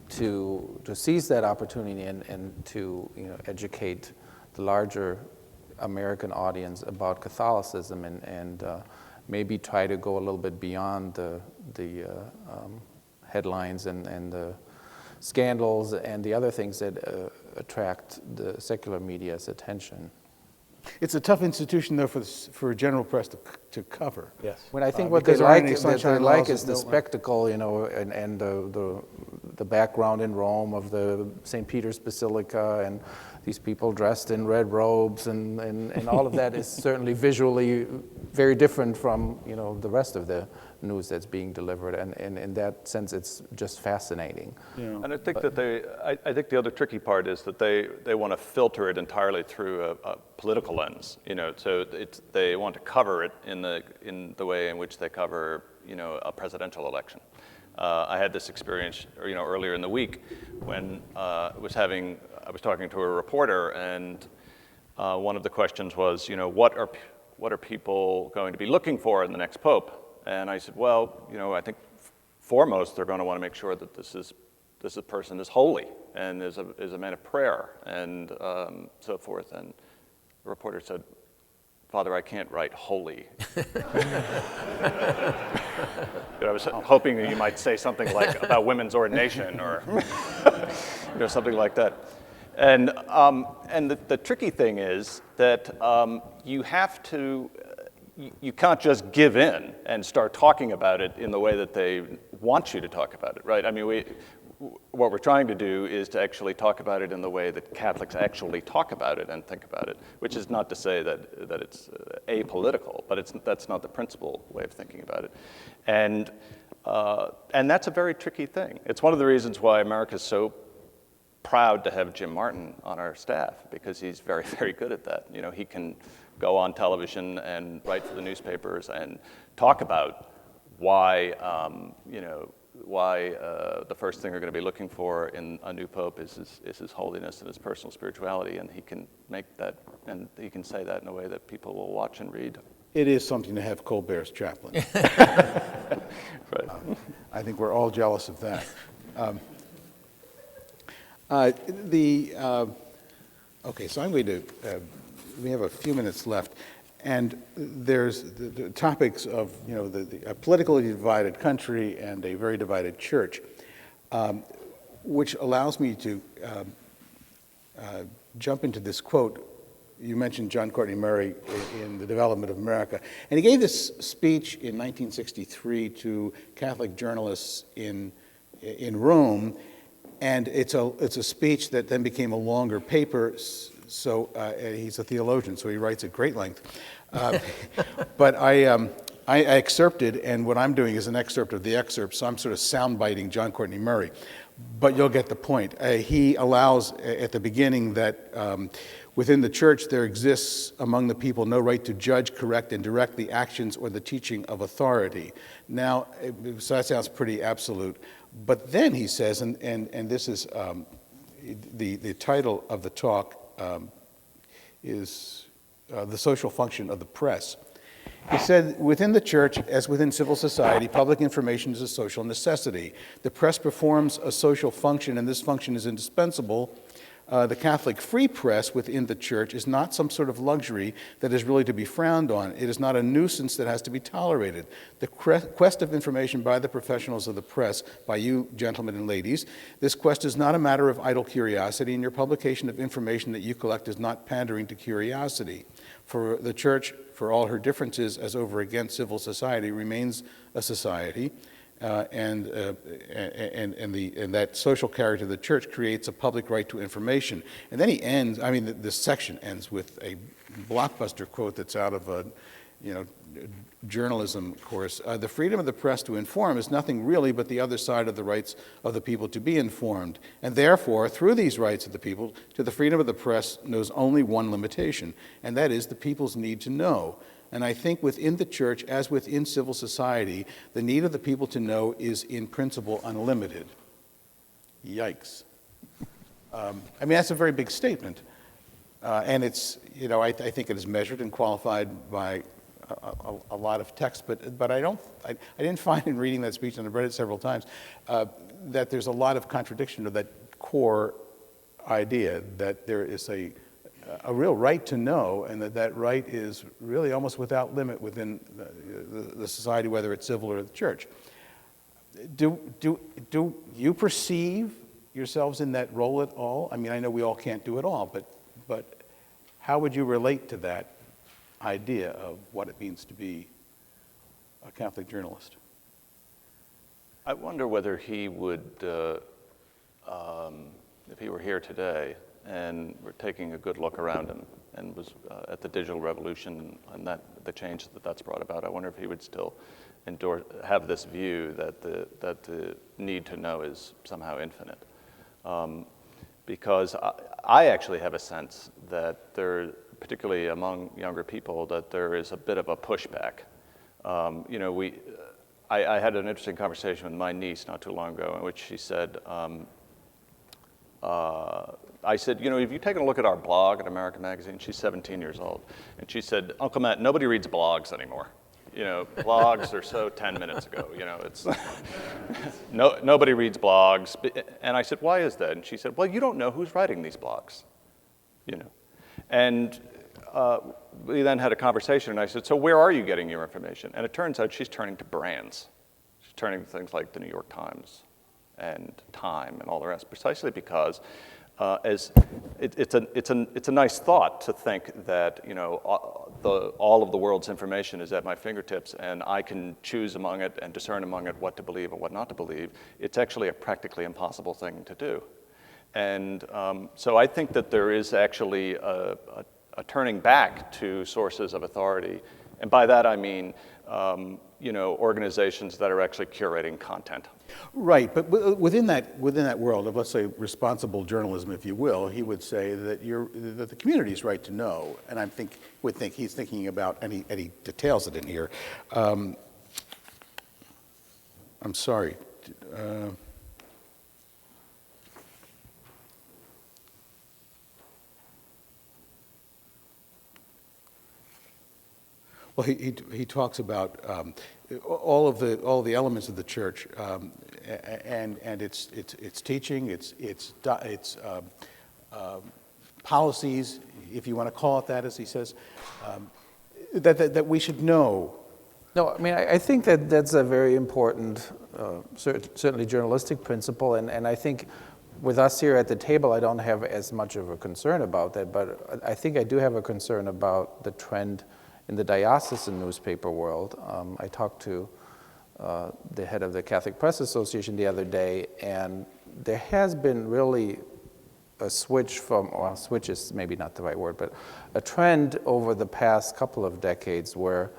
to seize that opportunity and to educate the larger American audience about Catholicism and maybe try to go a little bit beyond the headlines and the scandals and the other things that attract the secular media's attention. It's a tough institution, though, for a general press to cover. Yes. When I think what they like is the spectacle, and the background in Rome of the St. Peter's Basilica and these people dressed in red robes and all of that is certainly visually very different from the rest of the news that's being delivered, and in that sense it's just fascinating. Yeah. And I think I think the other tricky part is that they want to filter it entirely through a political lens, so they want to cover it in the way in which they cover a presidential election. I had this experience earlier in the week when I was talking to a reporter, and one of the questions was what are people going to be looking for in the next pope? And I said, well, I think foremost they're going to want to make sure that this person is holy and is a man of prayer and so forth. And the reporter said, Father, I can't write holy. I was hoping that you might say something like about women's ordination or something like that. And the tricky thing is that you have to. You can't just give in and start talking about it in the way that they want you to talk about it, right? I mean, what we're trying to do is to actually talk about it in the way that Catholics actually talk about it and think about it, which is not to say that it's apolitical, but that's not the principal way of thinking about it. And that's a very tricky thing. It's one of the reasons why America is so proud to have Jim Martin on our staff because he's very, very good at that. You know, he can go on television and write for the newspapers and talk about why, the first thing we're going to be looking for in a new pope is his holiness and his personal spirituality, and he can make that, and he can say that in a way that people will watch and read. It is something to have Colbert's chaplain. Right. I think we're all jealous of that. Okay, so I'm going to, we have a few minutes left, and there's the topics of, a politically divided country and a very divided church, which allows me to jump into this quote. You mentioned John Courtney Murray in The Development of America, and he gave this speech in 1963 to Catholic journalists in Rome, and it's a speech that then became a longer paper. So he's a theologian, so he writes at great length. But I excerpted, and what I'm doing is an excerpt of the excerpt, so I'm sort of soundbiting John Courtney Murray. But you'll get the point. He allows at the beginning that within the church there exists among the people no right to judge, correct, and direct the actions or the teaching of authority. Now, so that sounds pretty absolute. But then he says, and this is the title of the talk is The Social Function of the Press. He said, within the church, as within civil society, public information is a social necessity. The press performs a social function, and this function is indispensable. The Catholic free press within the church is not some sort of luxury that is really to be frowned on. It is not a nuisance that has to be tolerated. The quest of information by the professionals of the press, by you gentlemen and ladies, this quest is not a matter of idle curiosity, and your publication of information that you collect is not pandering to curiosity. For the church, for all her differences as over against civil society, remains a society. And that social character of the church creates a public right to information. And then he ends, this section ends with a blockbuster quote that's out of a, journalism course. The freedom of the press to inform is nothing really but the other side of the rights of the people to be informed. And therefore, through these rights of the people, to the freedom of the press knows only one limitation, and that is the people's need to know. And I think within the church, as within civil society, the need of the people to know is in principle unlimited. Yikes. That's a very big statement. And it's, I think it is measured and qualified by a lot of text, but I didn't find in reading that speech, and I've read it several times, that there's a lot of contradiction to that core idea that there is a real right to know, and that right is really almost without limit within the society, whether it's civil or the church. Do you perceive yourselves in that role at all? I know we all can't do it all, but how would you relate to that idea of what it means to be a Catholic journalist? I wonder whether he would, if he were here today, and we're taking a good look around him, and was at the digital revolution and the change that's brought about, I wonder if he would still have this view that the need to know is somehow infinite. Because I actually have a sense that there, particularly among younger people, that there is a bit of a pushback. I had an interesting conversation with my niece not too long ago in which she said, I said, have you taken a look at our blog at American Magazine? She's 17 years old. And she said, Uncle Matt, nobody reads blogs anymore. Blogs are so 10 minutes ago. It's nobody reads blogs. And I said, why is that? And she said, well, you don't know who's writing these blogs. And we then had a conversation, and I said, so where are you getting your information? And it turns out she's turning to brands. She's turning to things like the New York Times and Time and all the rest, precisely because it's a nice thought to think that all of the world's information is at my fingertips, and I can choose among it and discern among it what to believe and what not to believe. It's actually a practically impossible thing to do. And so I think that there is actually a turning back to sources of authority And by that I mean, organizations that are actually curating content. Right, but within that world of, let's say, responsible journalism, if you will, he would say that that the community's right to know, and would think he's thinking about any details that in here. I'm sorry. Well, he talks about all of the elements of the church and its teaching, its policies, if you want to call it that, as he says, that we should know. No, I mean, I think that that's a very important, certainly journalistic principle, and I think with us here at the table, I don't have as much of a concern about that, but I think I do have a concern about the trend in the diocesan newspaper world. I talked to the head of the Catholic Press Association the other day, and there has been really a switch switch is maybe not the right word, but a trend over the past couple of decades where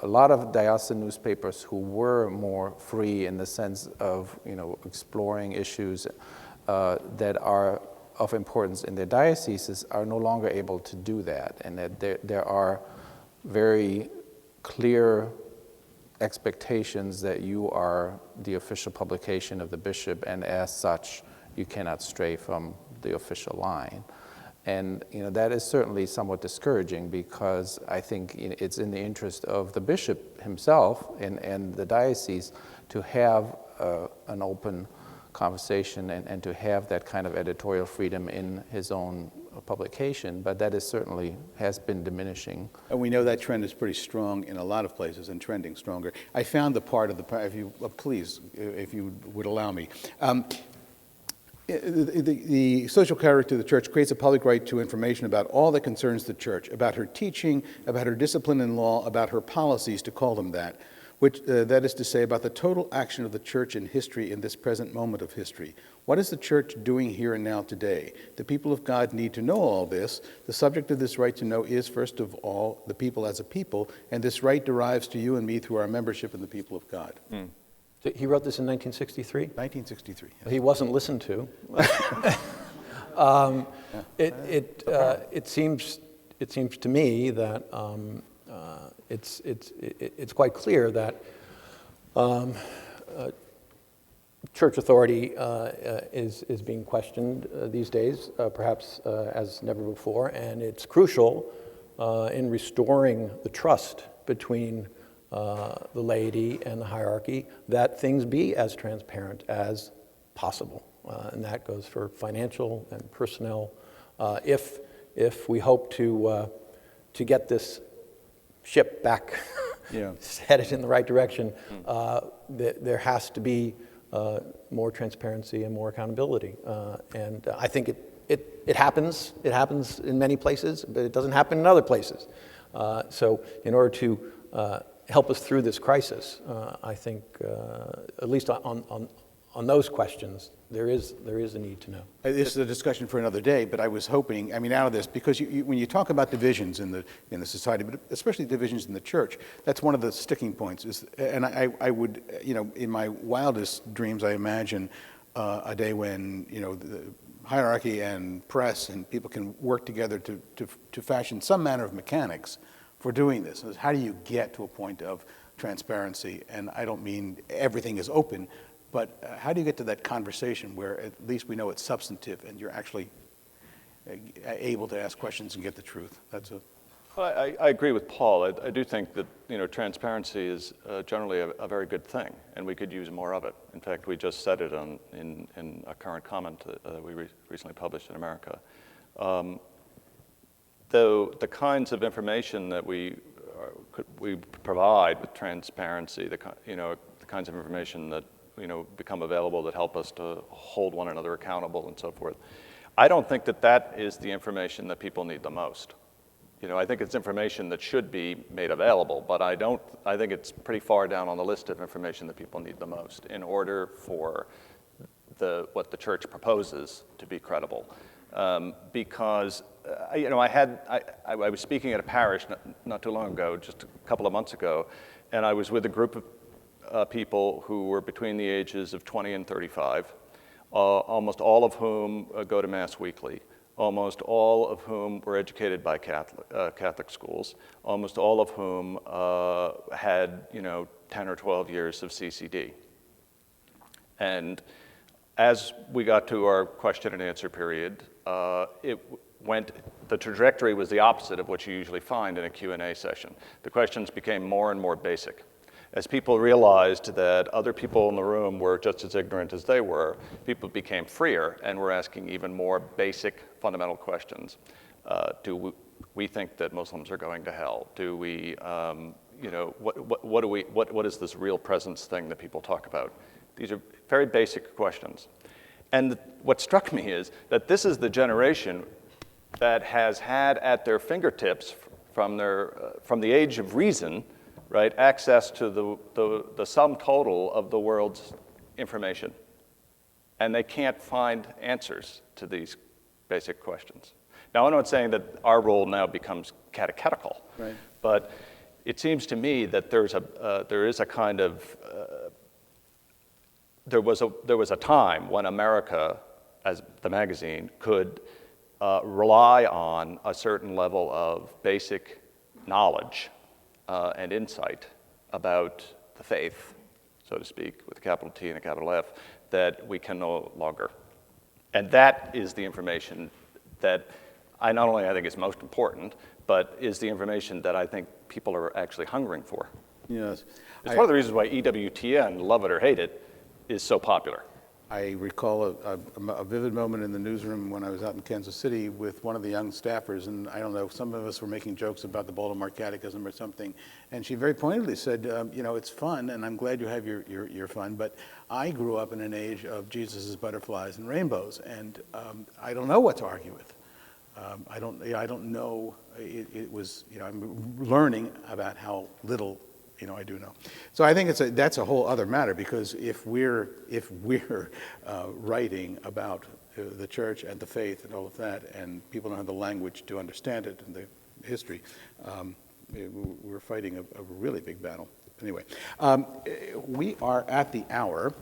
a lot of diocesan newspapers who were more free in the sense of, exploring issues that are of importance in their dioceses are no longer able to do that, and that there are very clear expectations that you are the official publication of the bishop, and as such, you cannot stray from the official line. And that is certainly somewhat discouraging, because I think it's in the interest of the bishop himself and the diocese to have an open conversation and to have that kind of editorial freedom in his own publication, but that is certainly has been diminishing. And we know that trend is pretty strong in a lot of places and trending stronger. I found the part of please, if you would allow me. The social character of the church creates a public right to information about all that concerns the church, about her teaching, about her discipline in law, about her policies, to call them that, which that is to say, about the total action of the church in history in this present moment of history. What is the church doing here and now today? The people of God need to know all this. The subject of this right to know is, first of all, the people as a people, and this right derives to you and me through our membership in the people of God. Mm. He wrote this in 1963? 1963. Yes. He wasn't listened to. It seems to me that it's quite clear that church authority is being questioned these days, perhaps as never before, and it's crucial in restoring the trust between the laity and the hierarchy, that things be as transparent as possible. And that goes for financial and personnel. If we hope to get this ship back headed in the right direction, there has to be more transparency and more accountability. And I think it happens. It happens in many places, but it doesn't happen in other places. So in order to help us through this crisis, I think, at least on those questions, there is a need to know. This is a discussion for another day, but I was hoping, out of this, because when you talk about divisions in the society, but especially divisions in the church, that's one of the sticking points. And I would, in my wildest dreams, I imagine a day when, the hierarchy and press and people can work together to fashion some manner of mechanics for doing this. How do you get to a point of transparency? And I don't mean everything is open, but how do you get to that conversation where at least we know it's substantive and you're actually able to ask questions and get the truth? Well, I agree with Paul. I do think that transparency is generally a very good thing, and we could use more of it. In fact, we just said it in a current comment that we recently published in America. Though the kinds of information that we provide with transparency, the kinds of information that become available that help us to hold one another accountable and so forth, I don't think that is the information that people need the most. I think it's information that should be made available, but I think it's pretty far down on the list of information that people need the most in order for what the church proposes to be credible. because I was speaking at a parish not too long ago, just a couple of months ago, and I was with a group of people who were between the ages of 20 and 35, almost all of whom go to Mass weekly, almost all of whom were educated by Catholic schools, almost all of whom had 10 or 12 years of CCD. And as we got to our question and answer period, the trajectory was the opposite of what you usually find in a Q&A session. The questions became more and more basic. As people realized that other people in the room were just as ignorant as they were, people became freer and were asking even more basic, fundamental questions. Do we think that Muslims are going to hell? Do we, what is this real presence thing that people talk about? These are very basic questions. And what struck me is that this is the generation that has had at their fingertips from the age of reason, right, access to the sum total of the world's information. And they can't find answers to these basic questions. Now, I'm not saying that our role now becomes catechetical, right, but it seems to me that there was a time when America, as the magazine, could rely on a certain level of basic knowledge and insight about the faith, so to speak, with a capital T and a capital F, that we can no longer. And that is the information that I think is most important, but is the information that I think people are actually hungering for. yes. It's one of the reasons why EWTN, love it or hate it, is so popular. I recall a vivid moment in the newsroom when I was out in Kansas City with one of the young staffers, and I don't know, some of us were making jokes about the Baltimore Catechism or something, and she very pointedly said, it's fun, and I'm glad you have your fun, but I grew up in an age of Jesus's butterflies and rainbows, and I don't know what to argue with. I don't know. It was, I'm learning about how little I do know. So I think that's a whole other matter, because if we're writing about the church and the faith and all of that, and people don't have the language to understand it and the history, we're fighting a really big battle. Anyway, we are at the hour,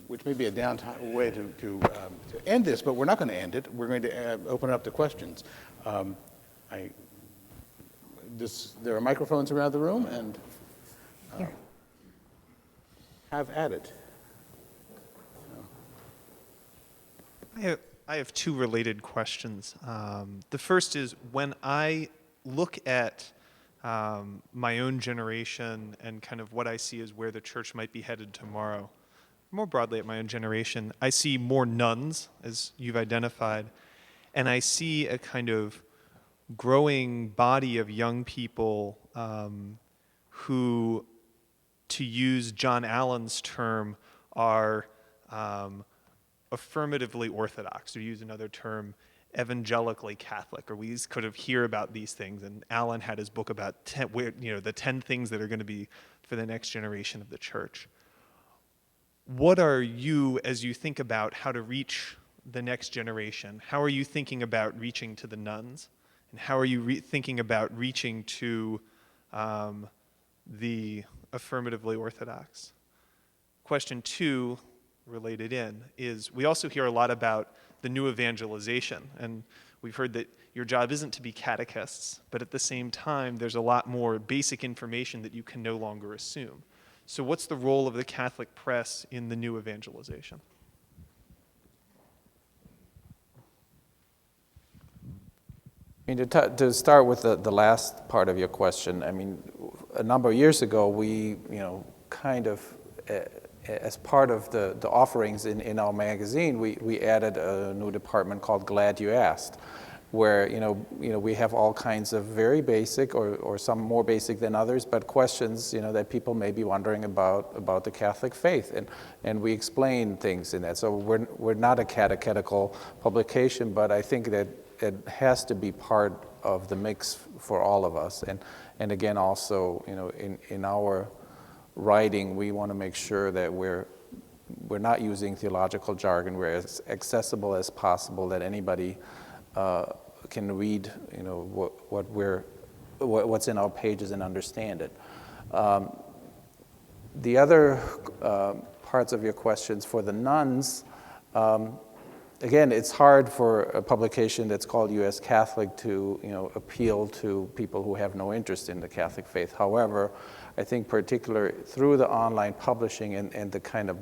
which may be a downtime way to end this, but we're not going to end it. We're going to open it up to questions. There are microphones around the room, and have at it. I have two related questions. The first is, when I look at my own generation and kind of what I see as where the church might be headed tomorrow, more broadly at my own generation, I see more nuns, as you've identified, and I see a kind of growing body of young people who, to use John Allen's term, are affirmatively Orthodox, or use another term, evangelically Catholic, or we could have hear about these things. And Allen had his book about the 10 things that are going to be for the next generation of the church. What are you, as you think about how to reach the next generation, how are you thinking about reaching to the nuns? And how are you thinking about reaching to the affirmatively Orthodox? Question two, related in, is we also hear a lot about the new evangelization. And we've heard that your job isn't to be catechists, but at the same time, there's a lot more basic information that you can no longer assume. So what's the role of the Catholic press in the new evangelization? I mean, to start with the last part of your question, I mean, a number of years ago, we, kind of, as part of the offerings in our magazine, we added a new department called Glad You Asked, where, we have all kinds of very basic, or some more basic than others, but questions, that people may be wondering about the Catholic faith, and we explain things in that. So we're not a catechetical publication, but I think that it has to be part of the mix for all of us. And again, also, in our writing, we want to make sure that we're we're not using theological jargon. We're as accessible as possible that anybody can read, what's in our pages and understand it. The other parts of your questions for the nuns, again, it's hard for a publication that's called U.S. Catholic to, appeal to people who have no interest in the Catholic faith. However, I think particularly through the online publishing and the kind of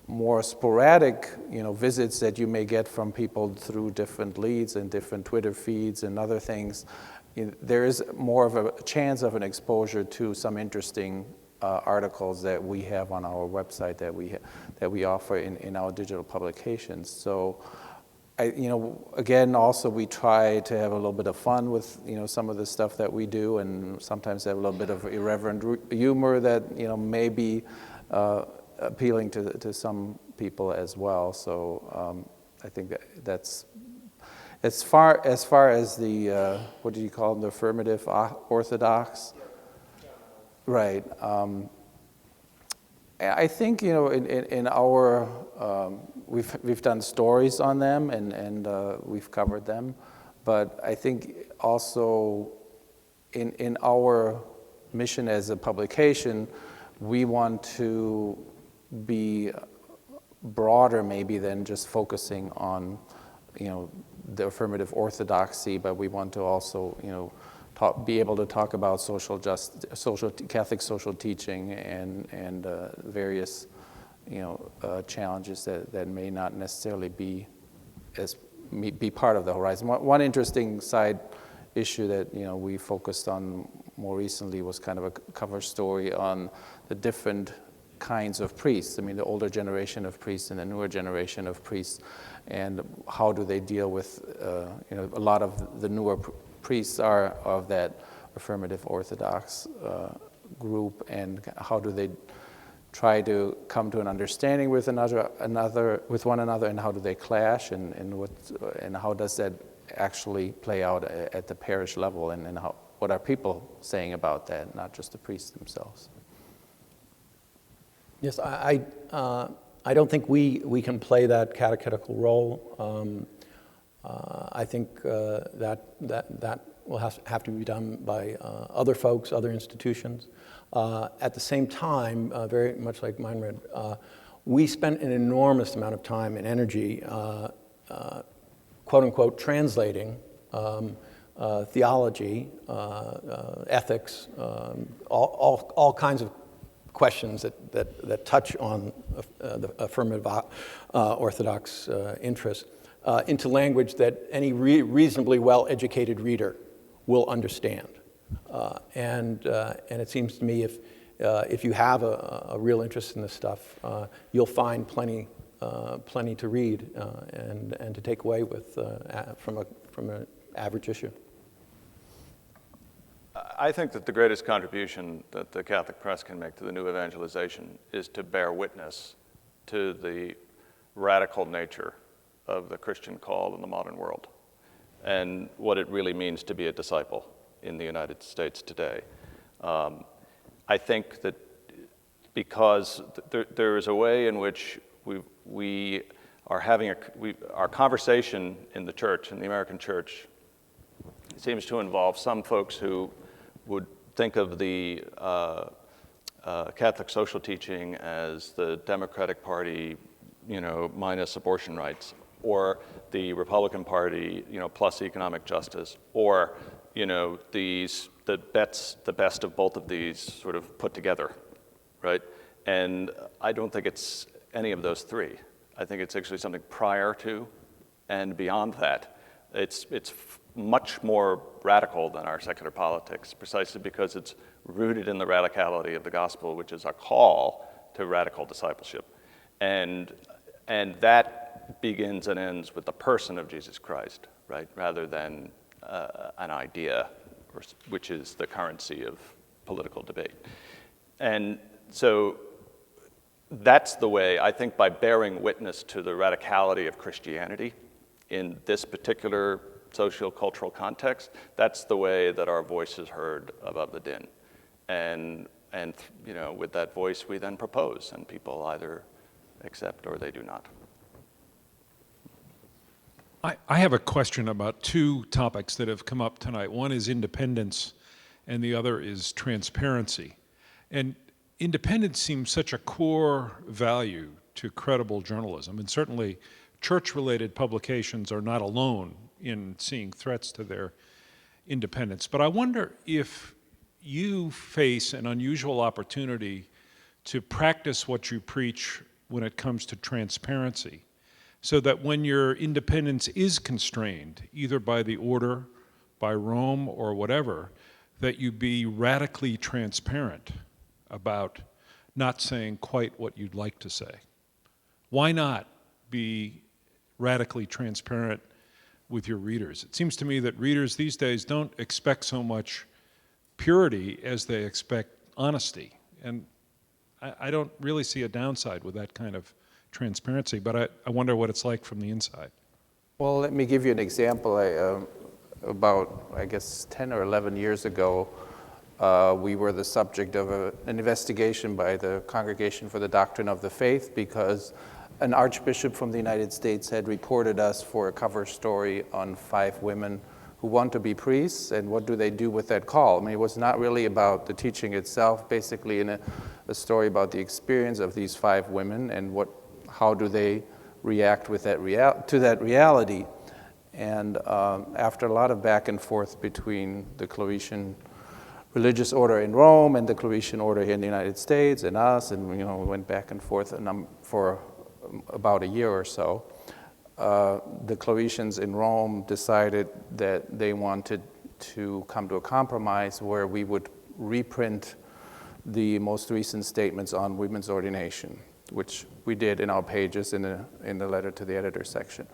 more sporadic, visits that you may get from people through different leads and different Twitter feeds and other things, there is more of a chance of an exposure to some interesting articles that we have on our website that we offer in our digital publications. So, again, also we try to have a little bit of fun with some of the stuff that we do, and sometimes have a little bit of irreverent humor that may be appealing to some people as well. So I think that's as far as the what do you call them, the affirmative orthodox. Right. I think in our we've done stories on them and we've covered them, but I think also in our mission as a publication, we want to be broader maybe than just focusing on the affirmative orthodoxy, but we want to also be able to talk about Catholic social teaching and various challenges that may not necessarily be part of the horizon. One interesting side issue that we focused on more recently was kind of a cover story on the different kinds of priests. I mean, the older generation of priests and the newer generation of priests, and how do they deal with a lot of the newer priests are of that affirmative Orthodox group, and how do they try to come to an understanding with one another, and how do they clash, and how does that actually play out at the parish level, and what are people saying about that, not just the priests themselves. Yes, I don't think we can play that catechetical role. I think that will have to be done by other folks, other institutions. At the same time, very much like Meinrad, we spent an enormous amount of time and energy, quote unquote, translating theology, ethics, all kinds of questions that touch on the affirmative Orthodox interest into language that any reasonably well-educated reader will understand. And it seems to me if you have a real interest in this stuff, you'll find plenty to read and to take away with from an average issue. I think that the greatest contribution that the Catholic press can make to the new evangelization is to bear witness to the radical nature of the Christian call in the modern world and what it really means to be a disciple in the United States today. I think that because there is a way in which we are having our conversation in the church, in the American church, seems to involve some folks who would think of the Catholic social teaching as the Democratic Party, minus abortion rights, or the Republican Party, plus economic justice, or the best of both of these sort of put together, right? And I don't think it's any of those three. I think it's actually something prior to and beyond that. It's much more radical than our secular politics, precisely because it's rooted in the radicality of the gospel, which is a call to radical discipleship. And that begins and ends with the person of Jesus Christ, right, rather than an idea, which is the currency of political debate. And so that's the way, I think, by bearing witness to the radicality of Christianity in this particular socio-cultural context, that's the way that our voice is heard above the din. And with that voice, we then propose, and people either accept or they do not. I have a question about two topics that have come up tonight. One is independence, and the other is transparency. And independence seems such a core value to credible journalism, and certainly church-related publications are not alone in seeing threats to their independence. But I wonder if you face an unusual opportunity to practice what you preach when it comes to transparency, so that when your independence is constrained, either by the order, by Rome, or whatever, that you be radically transparent about not saying quite what you'd like to say. Why not be radically transparent with your readers? It seems to me that readers these days don't expect so much purity as they expect honesty. And I don't really see a downside with that kind of transparency, but I wonder what it's like from the inside. Well, let me give you an example. About, I guess, 10 or 11 years ago, we were the subject of an investigation by the Congregation for the Doctrine of the Faith because an archbishop from the United States had reported us for a cover story on 5 women who want to be priests, and what do they do with that call? I mean, it was not really about the teaching itself, basically in a story about the experience of these 5 women and how do they react with to that reality. And after a lot of back and forth between the Cleretian religious order in Rome and the Cleretian order here in the United States and us, and we went back and forth for about a year or so, the Cleretians in Rome decided that they wanted to come to a compromise where we would reprint the most recent statements on women's ordination, which we did in our pages in the letter to the editor section.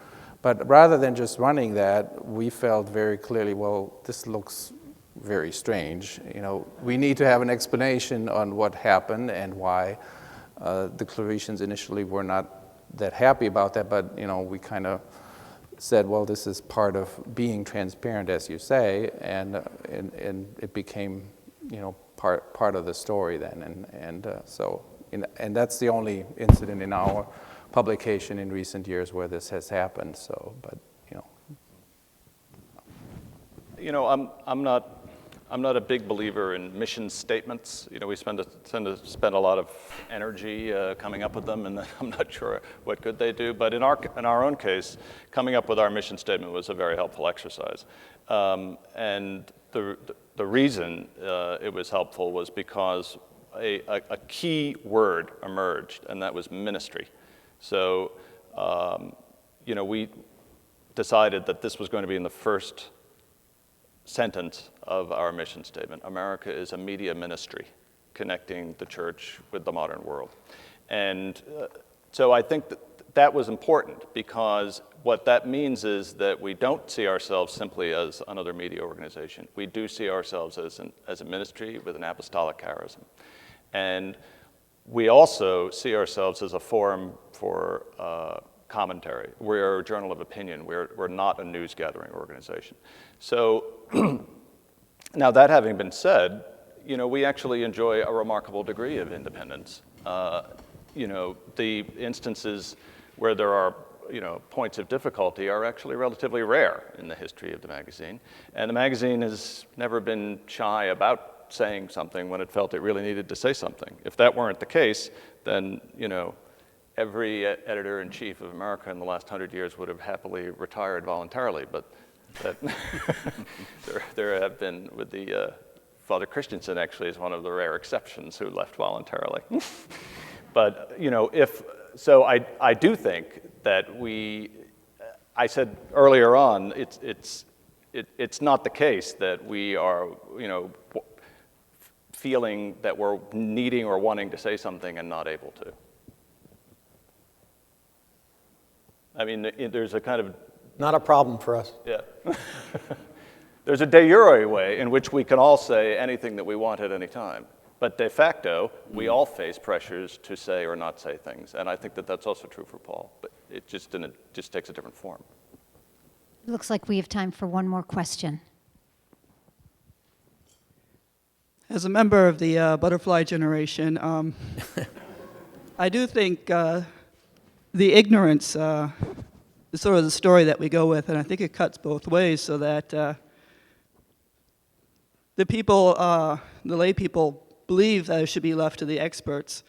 But rather than just running that, we felt very clearly, well, this looks very strange. We need to have an explanation on what happened and why. The Cleretians initially were not that happy about that, but we kind of said, well, this is part of being transparent, as you say, and it became part of the story then, and that's the only incident in our publication in recent years where this has happened. So, but I'm not a big believer in mission statements. We tend to spend a lot of energy coming up with them, and I'm not sure what good they do. But in our own case, coming up with our mission statement was a very helpful exercise. And the reason it was helpful was because a key word emerged, and that was ministry. So, we decided that this was going to be in the first sentence of our mission statement. America is a media ministry connecting the church with the modern world. And so I think that was important because what that means is that we don't see ourselves simply as another media organization. We do see ourselves as a ministry with an apostolic charism. And we also see ourselves as a forum for commentary. We're a journal of opinion. We're not a news gathering organization. So now that having been said, we actually enjoy a remarkable degree of independence. The instances where there are points of difficulty are actually relatively rare in the history of the magazine. And the magazine has never been shy about saying something when it felt it really needed to say something. If that weren't the case, then every editor-in-chief of America in the last 100 years would have happily retired voluntarily. But that there have been, with the Father Christensen actually is one of the rare exceptions who left voluntarily. But I do think that I said earlier on, it's not the case that we are feeling that we're needing or wanting to say something and not able to. I mean, there's a kind of... Not a problem for us. Yeah. There's a de jure way in which we can all say anything that we want at any time. But de facto, we all face pressures to say or not say things. And I think that that's also true for Paul. But it just takes a different form. It looks like we have time for one more question. As a member of the butterfly generation, I do think the ignorance is sort of the story that we go with, and I think it cuts both ways, so that the people, the lay people, believe that it should be left to the experts.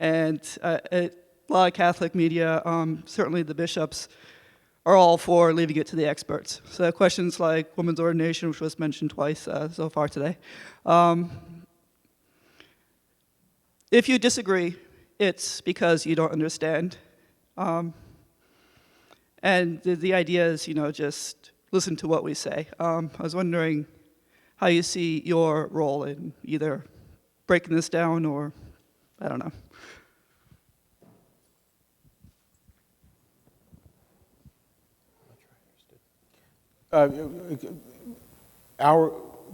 And a lot of Catholic media, certainly the bishops, are all for leaving it to the experts. So questions like women's ordination, which was mentioned twice so far today. If you disagree, it's because you don't understand. And the idea is, just listen to what we say. I was wondering how you see your role in either breaking this down or, I don't know.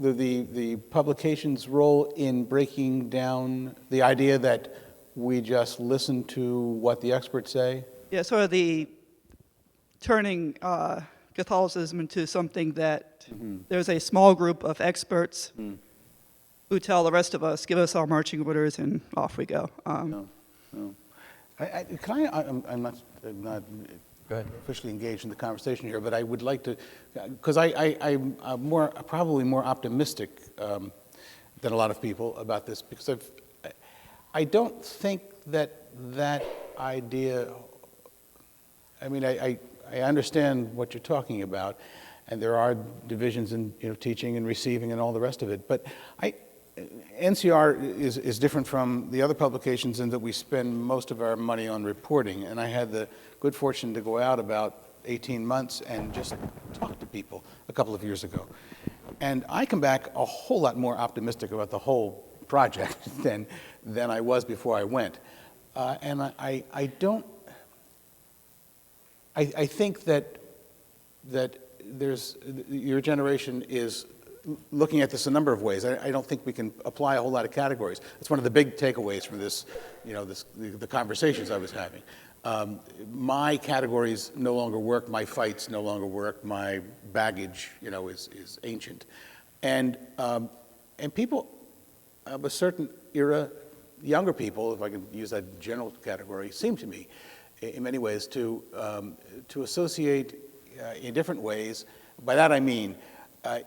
The publication's role in breaking down the idea that we just listen to what the experts say? Yeah, sort of the turning Catholicism into something that there's a small group of experts who tell the rest of us, give us our marching orders, and off we go. No. I'm not Go ahead. officially engaged in the conversation here, but I would like to, because I'm probably more optimistic than a lot of people about this, because I don't think that idea, I mean, I understand what you're talking about, and there are divisions in teaching and receiving and all the rest of it, but NCR is different from the other publications in that we spend most of our money on reporting, and I had the good fortune to go out about 18 months and just talk to people a couple of years ago. And I come back a whole lot more optimistic about the whole project than I was before I went. And I think that your generation is looking at this a number of ways. I don't think we can apply a whole lot of categories. It's one of the big takeaways from this, the conversations I was having. My categories no longer work. My fights no longer work. My baggage, is ancient, and people of a certain era, younger people, if I can use that general category, seem to me, in many ways, to associate in different ways. By that I mean,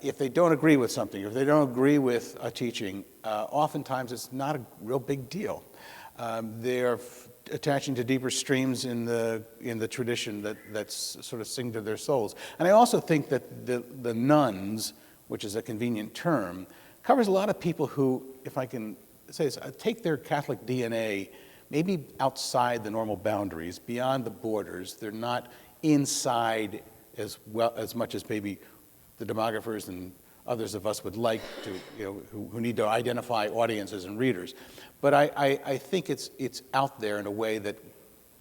if they don't agree with something, if they don't agree with a teaching, oftentimes it's not a real big deal. They're attaching to deeper streams in the tradition that's sort of sing to their souls. And I also think that the nuns, which is a convenient term, covers a lot of people who, if I can say this, take their Catholic DNA maybe outside the normal boundaries, beyond the borders. They're not inside as much as maybe the demographers and others of us would like to, who need to identify audiences and readers. But I think it's out there in a way that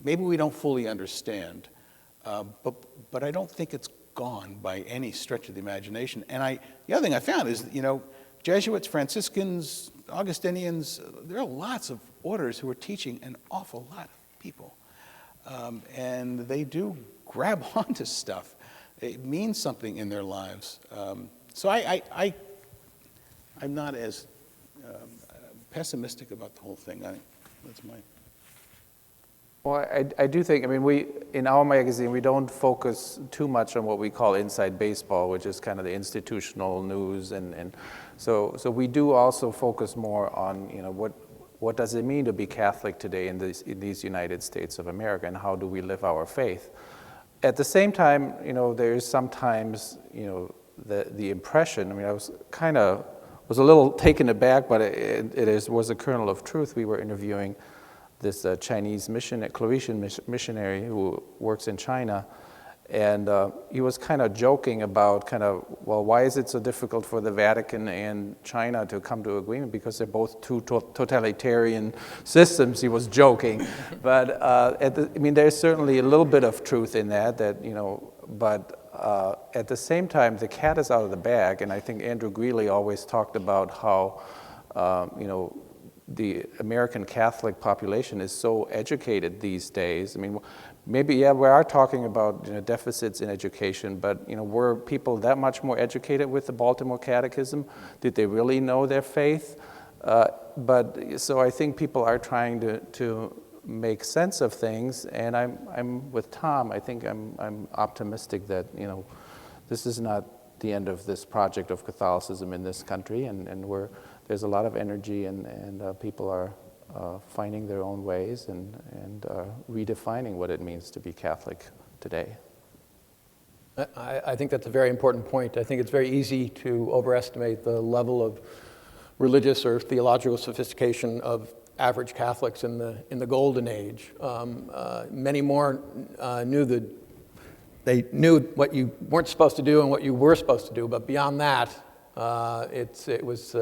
maybe we don't fully understand, but I don't think it's gone by any stretch of the imagination. And the other thing I found is, Jesuits, Franciscans, Augustinians, there are lots of orders who are teaching an awful lot of people. And they do grab onto stuff. It means something in their lives. So I'm not as pessimistic about the whole thing. That's my... Well, I do think, in our magazine, we don't focus too much on what we call inside baseball, which is kind of the institutional news. And so we do also focus more on, what does it mean to be Catholic today in these United States of America, and how do we live our faith? At the same time, there is sometimes, the impression, I was a little taken aback, but it was a kernel of truth. We were interviewing this Chinese Cloetian missionary who works in China, and he was kind of joking about well, why is it so difficult for the Vatican and China to come to agreement? Because they're both two totalitarian systems, he was joking. But there's certainly a little bit of truth in that but at the same time, the cat is out of the bag, and I think Andrew Greeley always talked about how, the American Catholic population is so educated these days. Maybe, we are talking about deficits in education, but were people that much more educated with the Baltimore Catechism? Did they really know their faith? So I think people are trying to make sense of things. And I'm with Tom. I think I'm optimistic that, this is not the end of this project of Catholicism in this country, and there's a lot of energy, and people are finding their own ways and redefining what it means to be Catholic today. I think that's a very important point. I think it's very easy to overestimate the level of religious or theological sophistication of average Catholics in the Golden Age. Many more they knew what you weren't supposed to do and what you were supposed to do, but beyond that, it was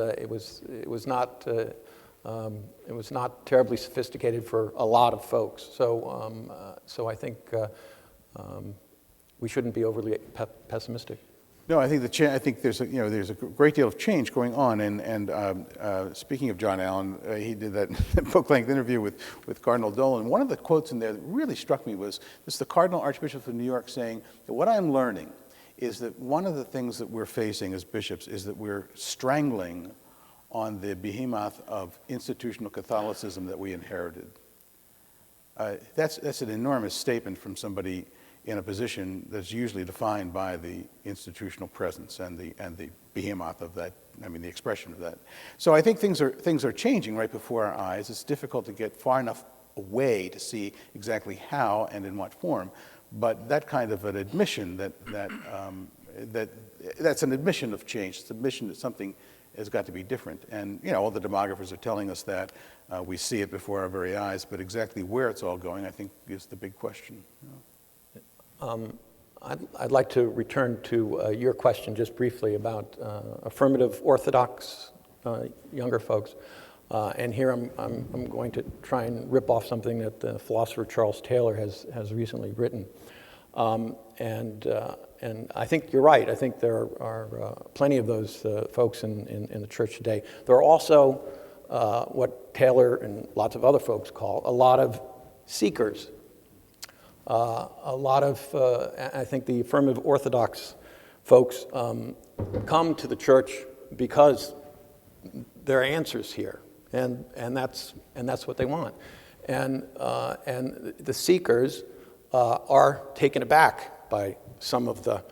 not terribly sophisticated for a lot of folks. So I think we shouldn't be overly pessimistic. No, I think I think there's a great deal of change going on, and speaking of John Allen, he did that book-length interview with Cardinal Dolan. One of the quotes in there that really struck me was the Cardinal Archbishop of New York saying that what I'm learning is that one of the things that we're facing as bishops is that we're strangling on the behemoth of institutional Catholicism that we inherited. That's an enormous statement from somebody in a position that's usually defined by the institutional presence and the behemoth of that, the expression of that. So I think things are changing right before our eyes. It's difficult to get far enough away to see exactly how and in what form, but that kind of an admission that's an admission of change. It's an admission that something has got to be different. And all the demographers are telling us that. We see it before our very eyes, but exactly where it's all going, I think, is the big question. I'd like to return to your question just briefly about affirmative Orthodox younger folks. And here I'm going to try and rip off something that the philosopher Charles Taylor has recently written. And I think you're right. I think there are plenty of those folks in the church today. There are also what Taylor and lots of other folks call a lot of seekers. A lot of, I think the affirmative Orthodox folks come to the church because there are answers here, and that's what they want. And the seekers are taken aback by some of the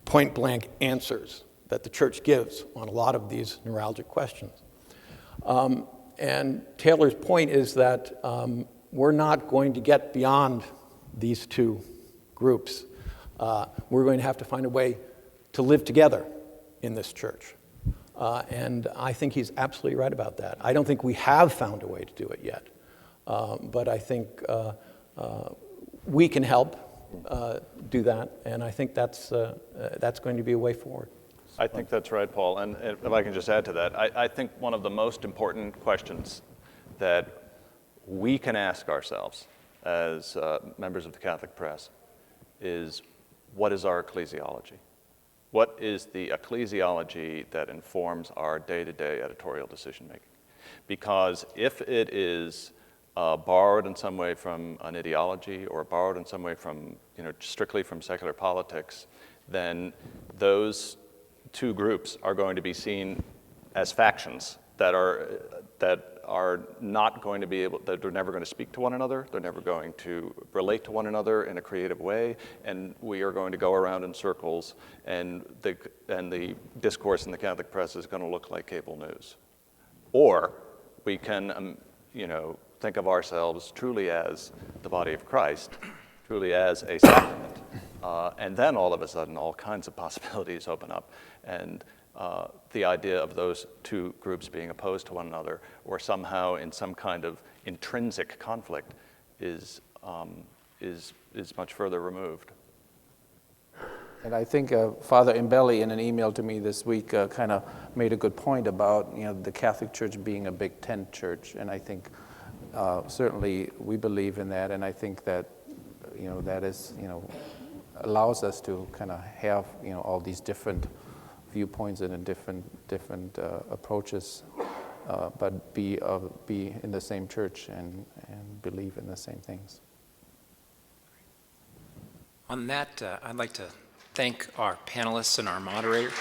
point-blank answers that the church gives on a lot of these neuralgic questions. And Taylor's point is that we're not going to get beyond these two groups. We're going to have to find a way to live together in this church. And I think he's absolutely right about that. I don't think we have found a way to do it yet. But I think we can help do that, and I think that's going to be a way forward. I think that's right, Paul. And if I can just add to that, I think one of the most important questions that we can ask ourselves as members of the Catholic press is, what is our ecclesiology? What is the ecclesiology that informs our day-to-day editorial decision-making? Because if it is borrowed in some way from an ideology or borrowed in some way from, strictly from secular politics, then those two groups are going to be seen as factions that are not going to be able, that they're never going to speak to one another, they're never going to relate to one another in a creative way, and we are going to go around in circles, and the discourse in the Catholic press is going to look like cable news. Or we can, think of ourselves truly as the body of Christ, truly as a sacrament, and then all of a sudden all kinds of possibilities open up, and the idea of those two groups being opposed to one another or somehow in some kind of intrinsic conflict is much further removed. And I think Father Imbelli, in an email to me this week, kind of made a good point about the Catholic Church being a big tent church, and I think certainly we believe in that, and I think that that is allows us to kind of have all these different viewpoints and different approaches, but be in the same church and believe in the same things. On that, I'd like to thank our panelists and our moderator.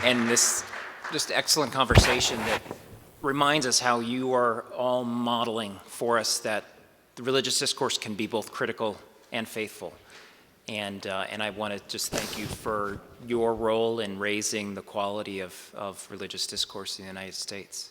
and this just excellent conversation that reminds us how you are all modeling for us that the religious discourse can be both critical and faithful. And I want to just thank you for your role in raising the quality of religious discourse in the United States.